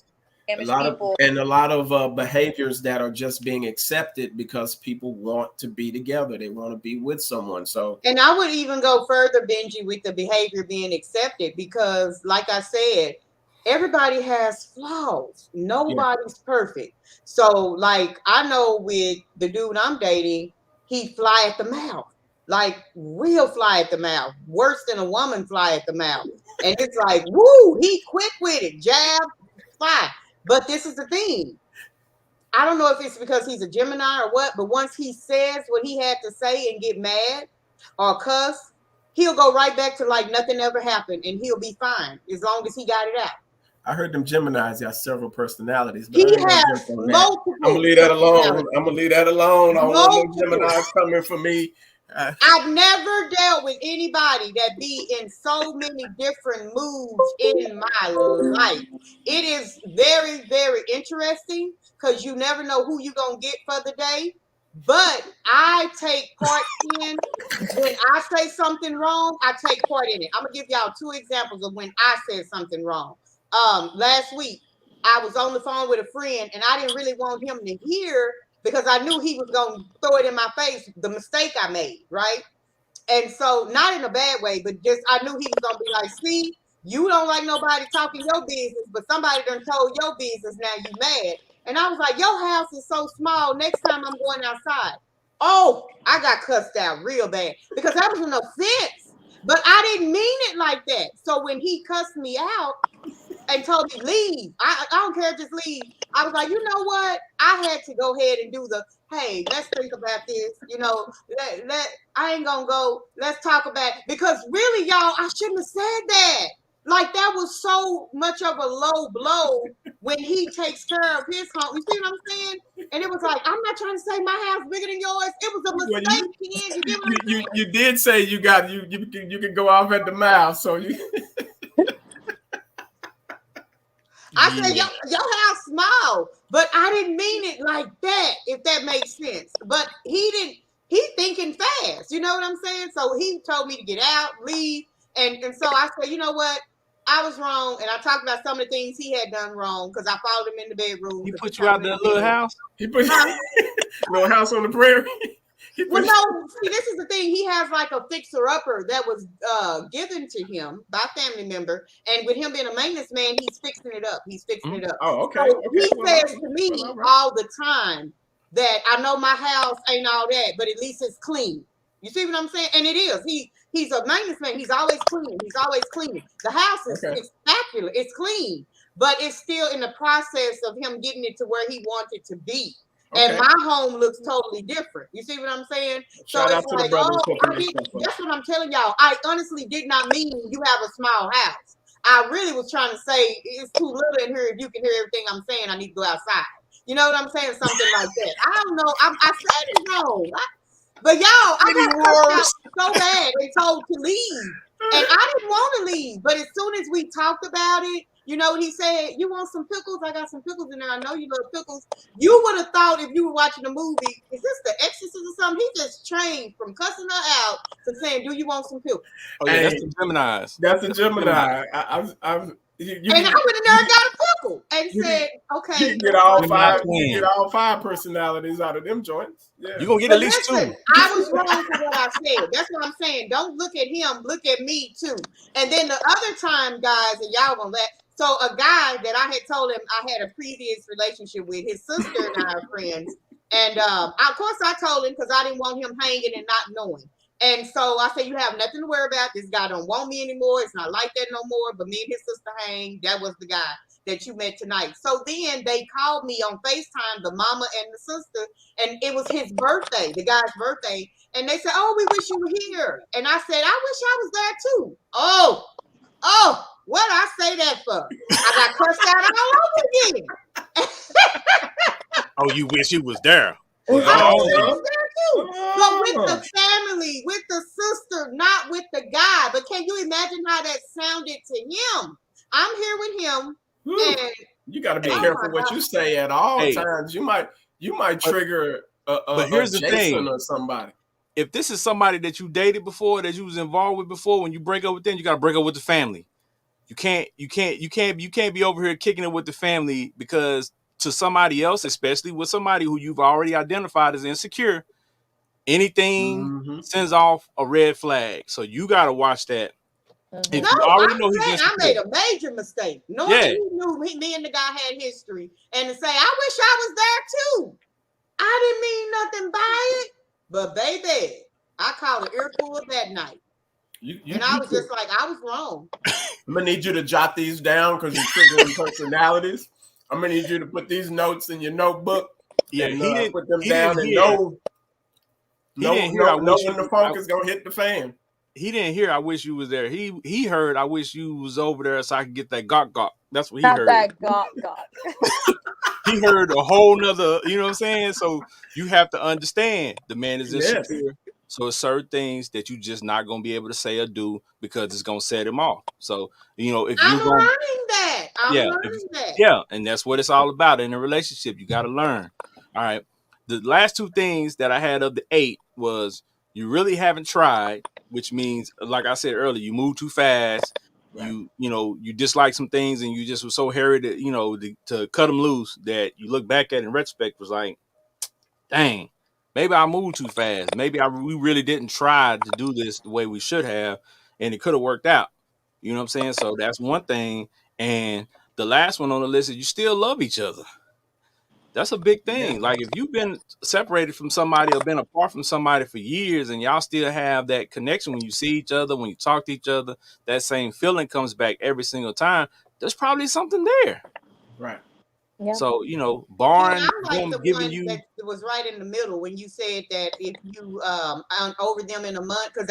A lot of behaviors that are just being accepted because people want to be together. They want to be with someone. So, and I would even go further, Benji, with the behavior being accepted, because like I said, everybody has flaws. Nobody's perfect. So like, I know with the dude I'm dating, he fly at the mouth, like real fly at the mouth, worse than a woman fly at the mouth. And it's like, woo, he quick with it, jab, fly. But this is the thing. I don't know if it's because he's a Gemini or what, but once he says what he had to say and get mad or cuss, he'll go right back to like nothing ever happened, and he'll be fine as long as he got it out. I heard them Geminis got several personalities. But he has multiple. I'm gonna leave that alone. I don't want no Geminis coming for me. I've never dealt with anybody that be in so many different moods in my life. It is very, very interesting because you never know who you're going to get for the day. But I take part in, when I say something wrong, I take part in it. I'm going to give y'all 2 examples of when I said something wrong. Last week, I was on the phone with a friend and I didn't really want him to hear, because I knew he was going to throw it in my face, the mistake I made, right? And so, not in a bad way, but just I knew he was going to be like, see, you don't like nobody talking your business, but somebody done told your business, now you mad. And I was like, your house is so small, next time I'm going outside. Oh, I got cussed out real bad, because that was an offense, but I didn't mean it like that. So when he cussed me out and told me leave, I don't care, just leave. I was like, you know what? I had to go ahead and do the, hey, let's think about this. You know, I ain't gonna go. Let's talk about, because really, y'all, I shouldn't have said that. Like, that was so much of a low blow when he takes care of his home. You see what I'm saying? And it was like, I'm not trying to say my house bigger than yours. It was a mistake. You did say you can go off at the mouth, so you. I said, your house small, but I didn't mean it like that, if that makes sense. But he thinking fast, you know what I'm saying? So he told me to get out, leave. And so I said, you know what? I was wrong. And I talked about some of the things he had done wrong, because I followed him in the bedroom. He put you out that little house? He put little house on the prairie? Well, no, see, this is the thing. He has like a fixer-upper that was given to him by a family member. And with him being a maintenance man, he's fixing it up. Oh, okay. So he says to me all the time that I know my house ain't all that, but at least it's clean. You see what I'm saying? And it is. He's a maintenance man. He's always cleaning. The house is spectacular. It's clean, but it's still in the process of him getting it to where he wants it to be. And my home looks totally different. You see what I'm saying? Shout so out it's to like, the brothers that's what I'm telling y'all. I honestly did not mean you have a small house. I really was trying to say it's too little in here. If you can hear everything I'm saying, I need to go outside. You know what I'm saying? Something like that. I don't know. I said it wrong. But y'all, I got cussed out so bad and told to leave. And I didn't want to leave. But as soon as we talked about it, you know, he said, you want some pickles? I got some pickles in there. I know you love pickles. You would have thought if you were watching a movie, is this The Exorcist or something? He just changed from cussing her out to saying, do you want some pickles? Oh, yeah, that's the Geminis. That's a Gemini. And I went in there and got a pickle and said, okay. You get all five personalities out of them joints. Yeah. You're going to get at least two. I was wrong for what I said. That's what I'm saying. Don't look at him. Look at me, too. And then the other time, guys, and y'all going to let. So a guy that I had told him I had a previous relationship with, his sister and I are friends. And of course I told him because I didn't want him hanging and not knowing. And so I said, you have nothing to worry about. This guy don't want me anymore. It's not like that no more. But me and his sister hang. That was the guy that you met tonight. So then they called me on FaceTime, the mama and the sister. And it was his birthday, the guy's birthday. And they said, oh, we wish you were here. And I said, I wish I was there too. Oh, what I say that for? I got cussed out all over again. Oh, you wish you was there. I wish I was there too. But with the family, with the sister, not with the guy. But can you imagine how that sounded to him? I'm here with him. And you got to be careful what you say at all times. You might trigger but here's the thing or somebody. If this is somebody that you dated before, that you was involved with before, when you break up with them, you got to break up with the family. You can't be over here kicking it with the family because to somebody else, especially with somebody who you've already identified as insecure, anything sends off a red flag. So you got to watch that. If you already know he's insecure. I made a major mistake. Knowing he knew me and the guy had history, and to say, I wish I was there too. I didn't mean nothing by it, but baby, I caught an earful that night. I was just like, I was wrong. I'm gonna need you to jot these down because you're triggering personalities. I'm gonna need you to put these notes in your notebook. Yeah, and, he put them down and know when the funk is gonna hit the fan. He didn't hear I wish you was there. He heard I wish you was over there so I could get that gawk. That's what he heard. That gawk. He heard a whole nother, you know what I'm saying? So you have to understand the man is insecure. Yes. So it's certain things that you just not gonna be able to say or do because it's gonna set him off. So if I'm learning that. I'm learning that. Yeah, and that's what it's all about in a relationship. You got to learn. All right. The last two things that I had of the 8 was you really haven't tried, which means, like I said earlier, you move too fast. Right. You dislike some things, and you just were so hairy that to cut them loose that you look back at it in retrospect was like, dang. Maybe I moved too fast. Maybe we really didn't try to do this the way we should have, and it could have worked out. You know what I'm saying? So that's one thing. And the last one on the list is you still love each other. That's a big thing. Yeah. Like if you've been separated from somebody or been apart from somebody for years and y'all still have that connection when you see each other, when you talk to each other, that same feeling comes back every single time. There's probably something there. Right. Yeah. So, barring them giving you that was right in the middle when you said that if you over them in a month, because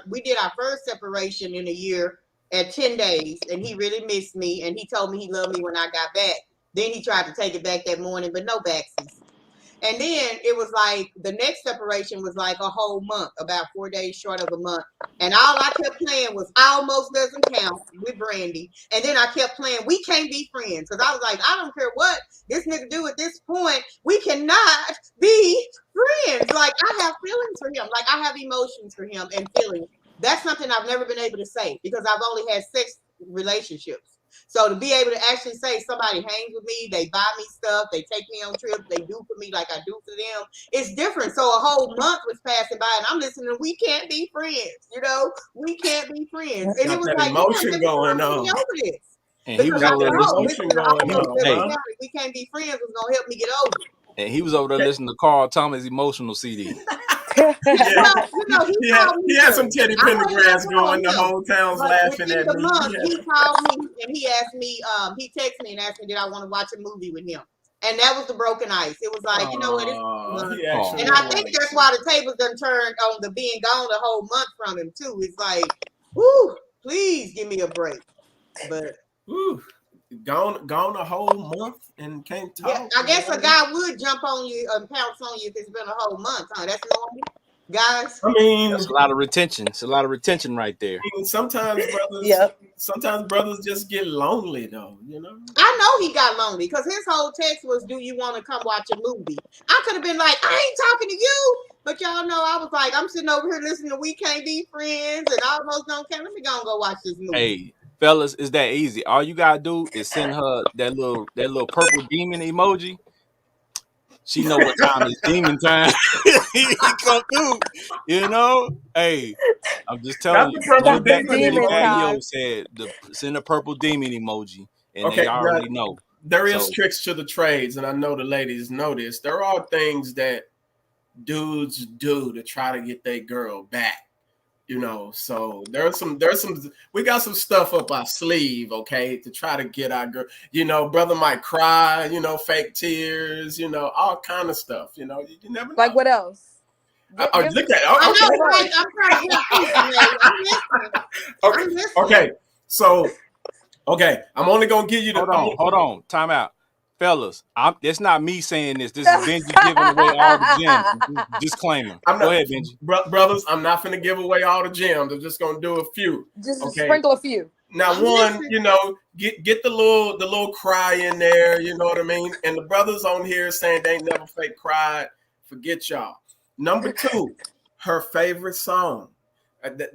we did our first separation in a year at 10 days, and he really missed me, and he told me he loved me when I got back. Then he tried to take it back that morning, but no backsies. And then it was like the next separation was like a whole month, about 4 days short of a month. And all I kept playing was Almost Doesn't Count with Brandy. And then I kept playing We Can't Be Friends. Because I was like, I don't care what this nigga do at this point. We cannot be friends. Like, I have feelings for him. Like, I have emotions for him and feelings. That's something I've never been able to say because I've only had sex relationships. So to be able to actually say somebody hangs with me, they buy me stuff, they take me on trips, they do for me like I do for them, it's different. So a whole month was passing by and I'm listening to We Can't Be Friends, We Can't Be Friends. And it was like, emotion going on. And he was over there listening. We Can't Be Friends was going to help me get over it. And he was over there listening to Carl Thomas' emotional CD. He had some Teddy Pendergrass going. The whole town's laughing at the me. Month, he called me and he asked me. He texted me and asked me, did I want to watch a movie with him? And that was the broken ice. It was like, you know what? And I think that's why the tables done turned on the being gone the whole month from him too. It's like, whoo, please give me a break. But gone a whole month and can't talk. Yeah, I guess a guy would jump on you and pounce on you if it's been a whole month, huh? That's normal, guys. I mean, that's a lot of retention. It's a lot of retention right there. I mean, sometimes brothers just get lonely though, you know. I know he got lonely because his whole text was, "Do you want to come watch a movie?" I could have been like, "I ain't talking to you," but y'all know I was like, "I'm sitting over here listening to We Can't Be Friends and Almost Don't Care. Let me go watch this movie." Hey, fellas, it's that easy. All you gotta do is send her that little purple demon emoji. She know what time is demon time. He come through, you know. Hey, I'm just telling you. Daddy said send a purple demon emoji, and they already know. There is tricks to the trades, and I know the ladies know this. There are things that dudes do to try to get their girl back. You know, so there's some we got some stuff up our sleeve, okay, to try to get our girl. You know, brother might cry, you know, fake tears, you know, all kind of stuff. You know, you never know. Like what else? Look at it. I'm listening. Okay. So, I'm only gonna give you the. Hold on. Time out. Fellas, it's not me saying this. This is Benji giving away all the gems. Disclaimer. Go ahead, Benji. Brothers, I'm not going to give away all the gems. I'm just going to do a few. Just sprinkle a few. Now, one, you know, get the little cry in there. You know what I mean? And the brothers on here saying they ain't never fake cried. Forget y'all. Number 2, her favorite song,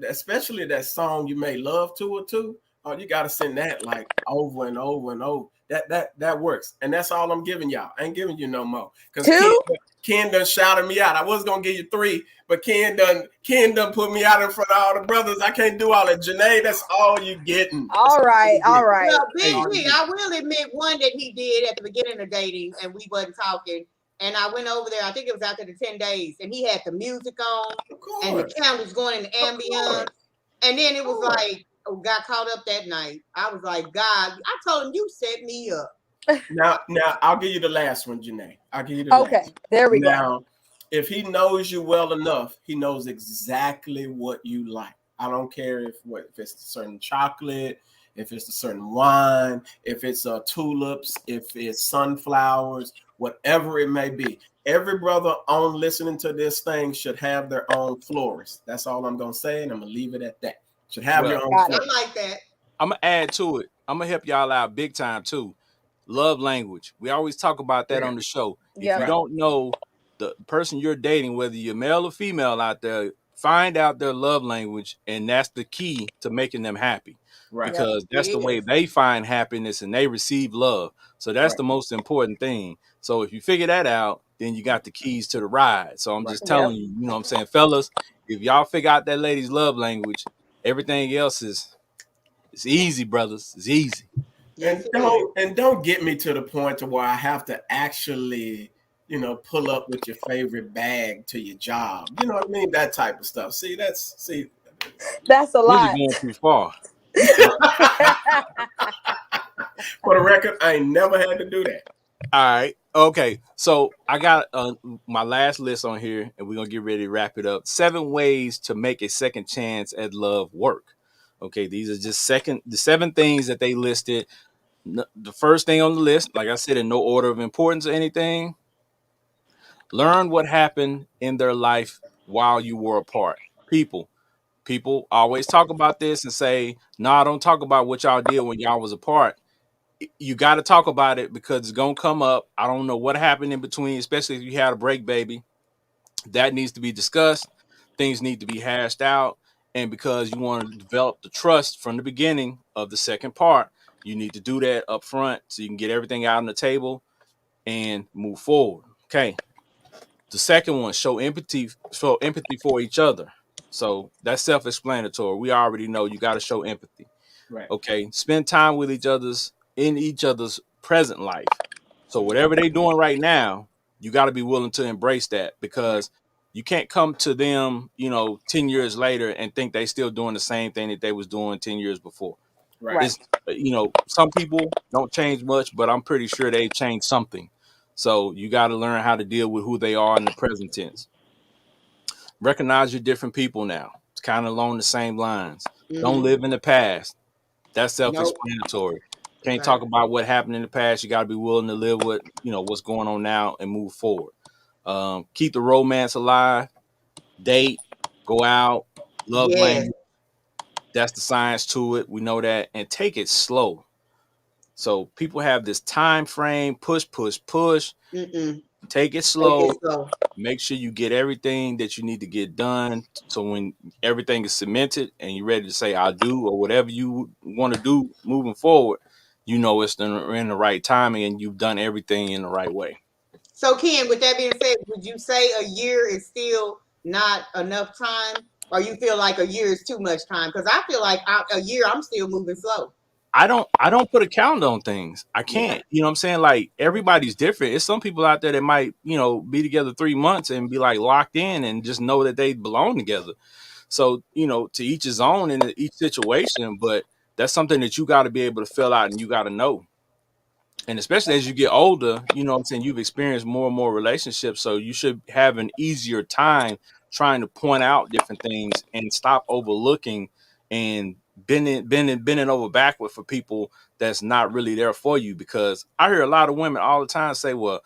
especially that song you made love to her too. Oh, you got to send that like over and over and over. That works, and that's all I'm giving y'all. I ain't giving you no more because Ken done shouted me out. I was gonna give you 3, but Ken done put me out in front of all the brothers. I can't do all that. Janae, that's all you getting. All right. Well, BG, I will admit one that he did at the beginning of dating, and we wasn't talking. And I went over there. I think it was after the 10 days, and he had the music on, and the candles going in the ambience, and then it was like. Got caught up that night. I was like, God, I told him you set me up. Now I'll give you the last one, Janae. I'll give you the last one. There we go. Now, if he knows you well enough, he knows exactly what you like. I don't care if it's a certain chocolate, if it's a certain wine, if it's tulips, if it's sunflowers, whatever it may be. Every brother on listening to this thing should have their own florist. That's all I'm gonna say, and I'm gonna leave it at that. Should have your own. I like that. I'm gonna add to it. I'm gonna help y'all out big time too. Love language. We always talk about that on the show. If you don't know the person you're dating, whether you're male or female out there, find out their love language, and that's the key to making them happy. Right. Because that's the way they find happiness and they receive love. So that's the most important thing. So if you figure that out, then you got the keys to the ride. So I'm just telling you, you know what I'm saying, fellas, if y'all figure out that lady's love language, everything else it's easy, brothers. It's easy. And don't get me to the point to where I have to actually, you know, pull up with your favorite bag to your job. You know what I mean? That type of stuff. That's a lot. You're going too far. For the record, I ain't never had to do that. All right. Okay. So I got my last list on here, and we're going to get ready to wrap it up. 7 ways to make a second chance at love work. Okay. These are just the 7 things that they listed. The first thing on the list, like I said, in no order of importance or anything, learn what happened in their life while you were apart. People always talk about this and say, "Nah, don't talk about what y'all did when y'all was apart." You got to talk about it because it's going to come up. I don't know what happened in between, especially if you had a break, baby. That needs to be discussed. Things need to be hashed out. And because you want to develop the trust from the beginning of the second part, you need to do that up front so you can get everything out on the table and move forward. Okay. The second one, show empathy for each other. So that's self-explanatory. We already know you got to show empathy. Right. Okay. Spend time with in each other's present life. So whatever they're doing right now, you got to be willing to embrace that, because You can't come to them, 10 years later and think they still doing the same thing that they was doing 10 years before. Right. It's, some people don't change much, but I'm pretty sure they changed something. So you got to learn how to deal with who they are in the present tense. Recognize you're different people now. It's kind of along the same lines. Don't live in the past. That's self-explanatory. Can't talk about what happened in the past. You got to be willing to live with, what's going on now and move forward. Keep the romance alive. Date, go out, love language. That's the science to it. We know that. And take it slow. So people have this time frame, push. Take it slow. Make sure you get everything that you need to get done. So when everything is cemented and you're ready to say I do or whatever you want to do moving forward, it's in the right timing and you've done everything in the right way. So Ken, with that being said, would you say a year is still not enough time, or you feel like a year is too much time? Because I feel like a year I'm still moving slow. I don't put a count on things. I can't. You know what I'm saying? Like everybody's different. It's some people out there that might, be together 3 months and be like locked in and just know that they belong together. So, to each his own in each situation, but that's something that you got to be able to fill out and you got to know. And especially as you get older, you've experienced more and more relationships. So you should have an easier time trying to point out different things and stop overlooking and bending over backward for people that's not really there for you. Because I hear a lot of women all the time say, well,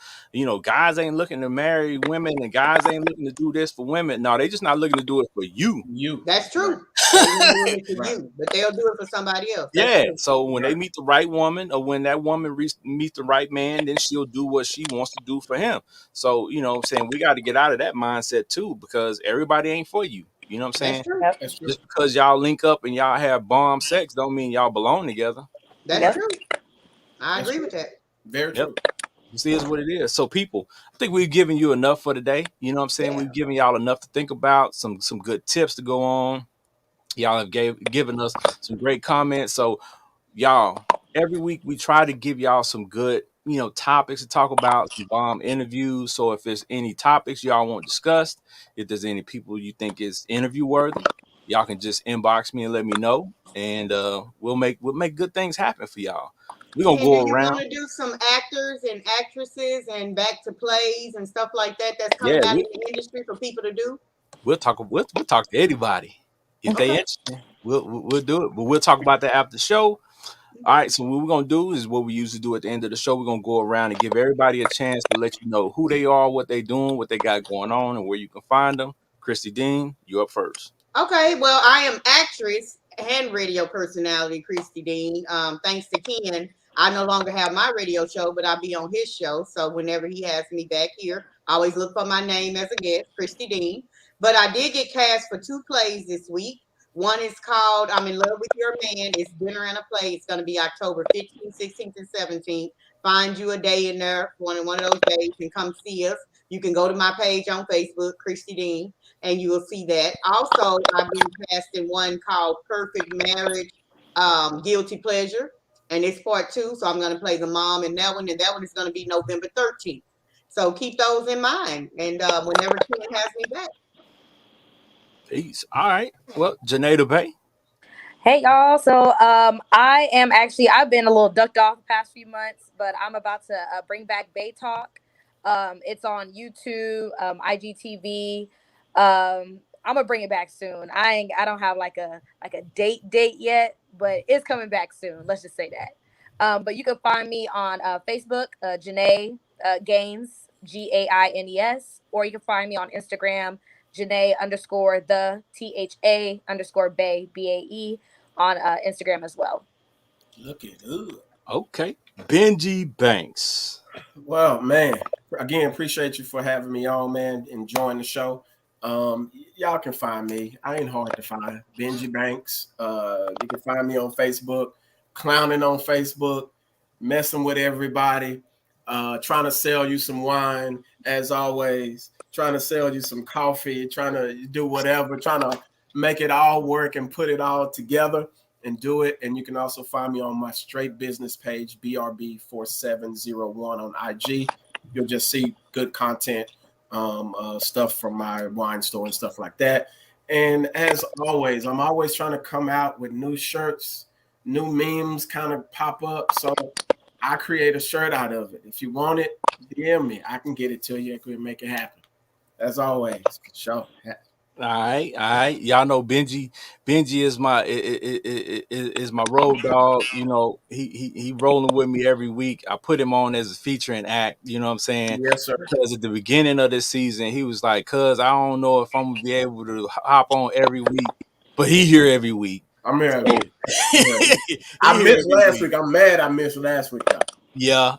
guys ain't looking to marry women and guys ain't looking to do this for women. No, they just not looking to do it for you. That's true. They're doing it for you, but they'll do it for somebody else. That's true. So when they meet the right woman or when that woman meets the right man, then she'll do what she wants to do for him. So, we got to get out of that mindset too, because everybody ain't for you. You know what I'm saying? That's true. Just because y'all link up and y'all have bomb sex don't mean y'all belong together. That's true. I agree with that. Very true. This is what it is. So people, I think we've given you enough for today. You know what I'm saying? We've given y'all enough to think about, some good tips to go on. Y'all have given us some great comments. So y'all, every week we try to give y'all some good, topics to talk about, some bomb interviews. So if there's any topics y'all want discussed, if there's any people you think is interview worthy, y'all can just inbox me and let me know. And we'll make good things happen for y'all. We're gonna go around. You want to do some actors and actresses and back to plays and stuff like that that's coming out in the industry for people to do? We'll talk to anybody. If they interested, we'll do it. But we'll talk about that after the show. All right, so what we're going to do is what we usually do at the end of the show. We're going to go around and give everybody a chance to let you know who they are, what they're doing, what they got going on, and where you can find them. Christy Dean, you're up first. Okay, well, I am actress and radio personality, Christy Dean. Thanks to Ken, I no longer have my radio show, but I'll be on his show. So whenever he has me back here, I always look for my name as a guest, Christy Dean. But I did get cast for 2 plays this week. One is called I'm in Love with Your Man. It's dinner and a play. It's going to be October 15th, 16th, and 17th. Find you a day in there, one of those days, and come see us. You can go to my page on Facebook, Christy Dean, and you will see that. Also, I've been cast in one called Perfect Marriage, Guilty Pleasure, and it's part 2. So I'm going to play the mom in that one, and that one is going to be November 13th. So keep those in mind, and whenever Ken has me back. Peace. All right. Well, Janae the Bay. Hey y'all. So I've been a little ducked off the past few months, but I'm about to bring back Bay Talk. It's on YouTube, IGTV. I'm gonna bring it back soon. I don't have like a date yet, but it's coming back soon. Let's just say that. But you can find me on Facebook, Janae Gaines, GAINES, or you can find me on Instagram, Janae _the THA _Bay BAE on Instagram as well. Look at it. Okay. Benji Banks. Well, man, again, appreciate you for having me on, man. Enjoying the show. Y'all can find me. I ain't hard to find. Benji Banks. You can find me on Facebook, clowning on Facebook, messing with everybody, trying to sell you some wine, as always, trying to sell you some coffee, trying to do whatever, trying to make it all work and put it all together and do it. And you can also find me on my straight business page, BRB4701 on IG. You'll just see good content stuff from my wine store and stuff like that. And as always, I'm always trying to come out with new shirts, new memes kind of pop up. So I create a shirt out of it. If you want it, DM me. I can get it to you. I can make it happen. As always, sure. All right. Y'all know Benji. Benji is my road dog. You know, he rolling with me every week. I put him on as a featuring act. You know what I'm saying? Yes, sir. Because at the beginning of this season, he was like, "Cuz I don't know if I'm gonna be able to hop on every week," but he here every week. I'm here every week. He I here missed every last week. I'm mad I missed last week, though. Yeah.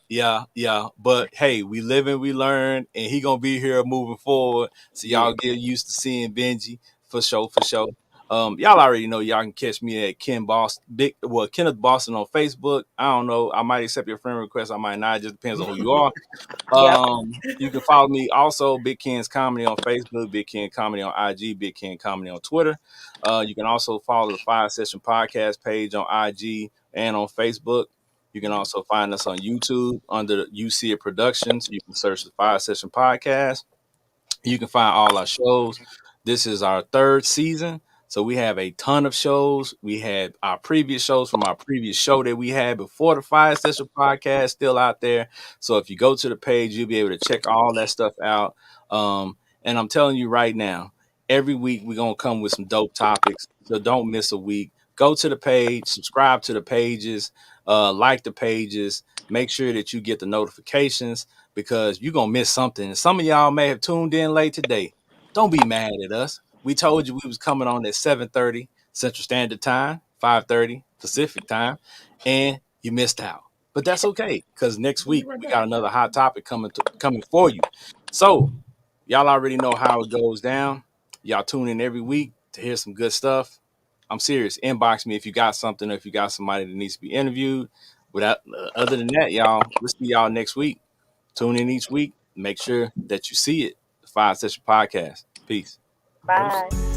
But hey, we live and we learn, and he gonna be here moving forward. So y'all get used to seeing Benji for sure. Y'all already know y'all can catch me at Kenneth Boston on Facebook. I don't know. I might accept your friend request. I might not. It just depends on who you are. You can follow me also, Big Ken's Comedy on Facebook, Big Ken Comedy on IG, Big Ken Comedy on Twitter. You can also follow the Fiyah Session Podcast page on IG and on Facebook. You can also find us on YouTube under You See It Productions. You can search the Fiyah Session Podcast. You can find all our shows. This is our third season. So we have a ton of shows. We had our previous shows from our previous show that we had before the Fiyah Session Podcast still out there. So if you go to the page, you'll be able to check all that stuff out. And I'm telling you right now, every week we're going to come with some dope topics. So don't miss a week. Go to the page, subscribe to the pages, like the pages, make sure that you get the notifications because you're going to miss something. And some of y'all may have tuned in late today. Don't be mad at us. We told you we was coming on at 7:30 Central Standard Time, 5:30 Pacific Time, and you missed out. But that's okay because next week we got another hot topic coming for you. So y'all already know how it goes down. Y'all tune in every week to hear some good stuff. I'm serious. Inbox me if you got something or if you got somebody that needs to be interviewed. Without other than that, y'all, we'll see y'all next week. Tune in each week. Make sure that you see it. The Fiyah Session Podcast. Peace. Bye.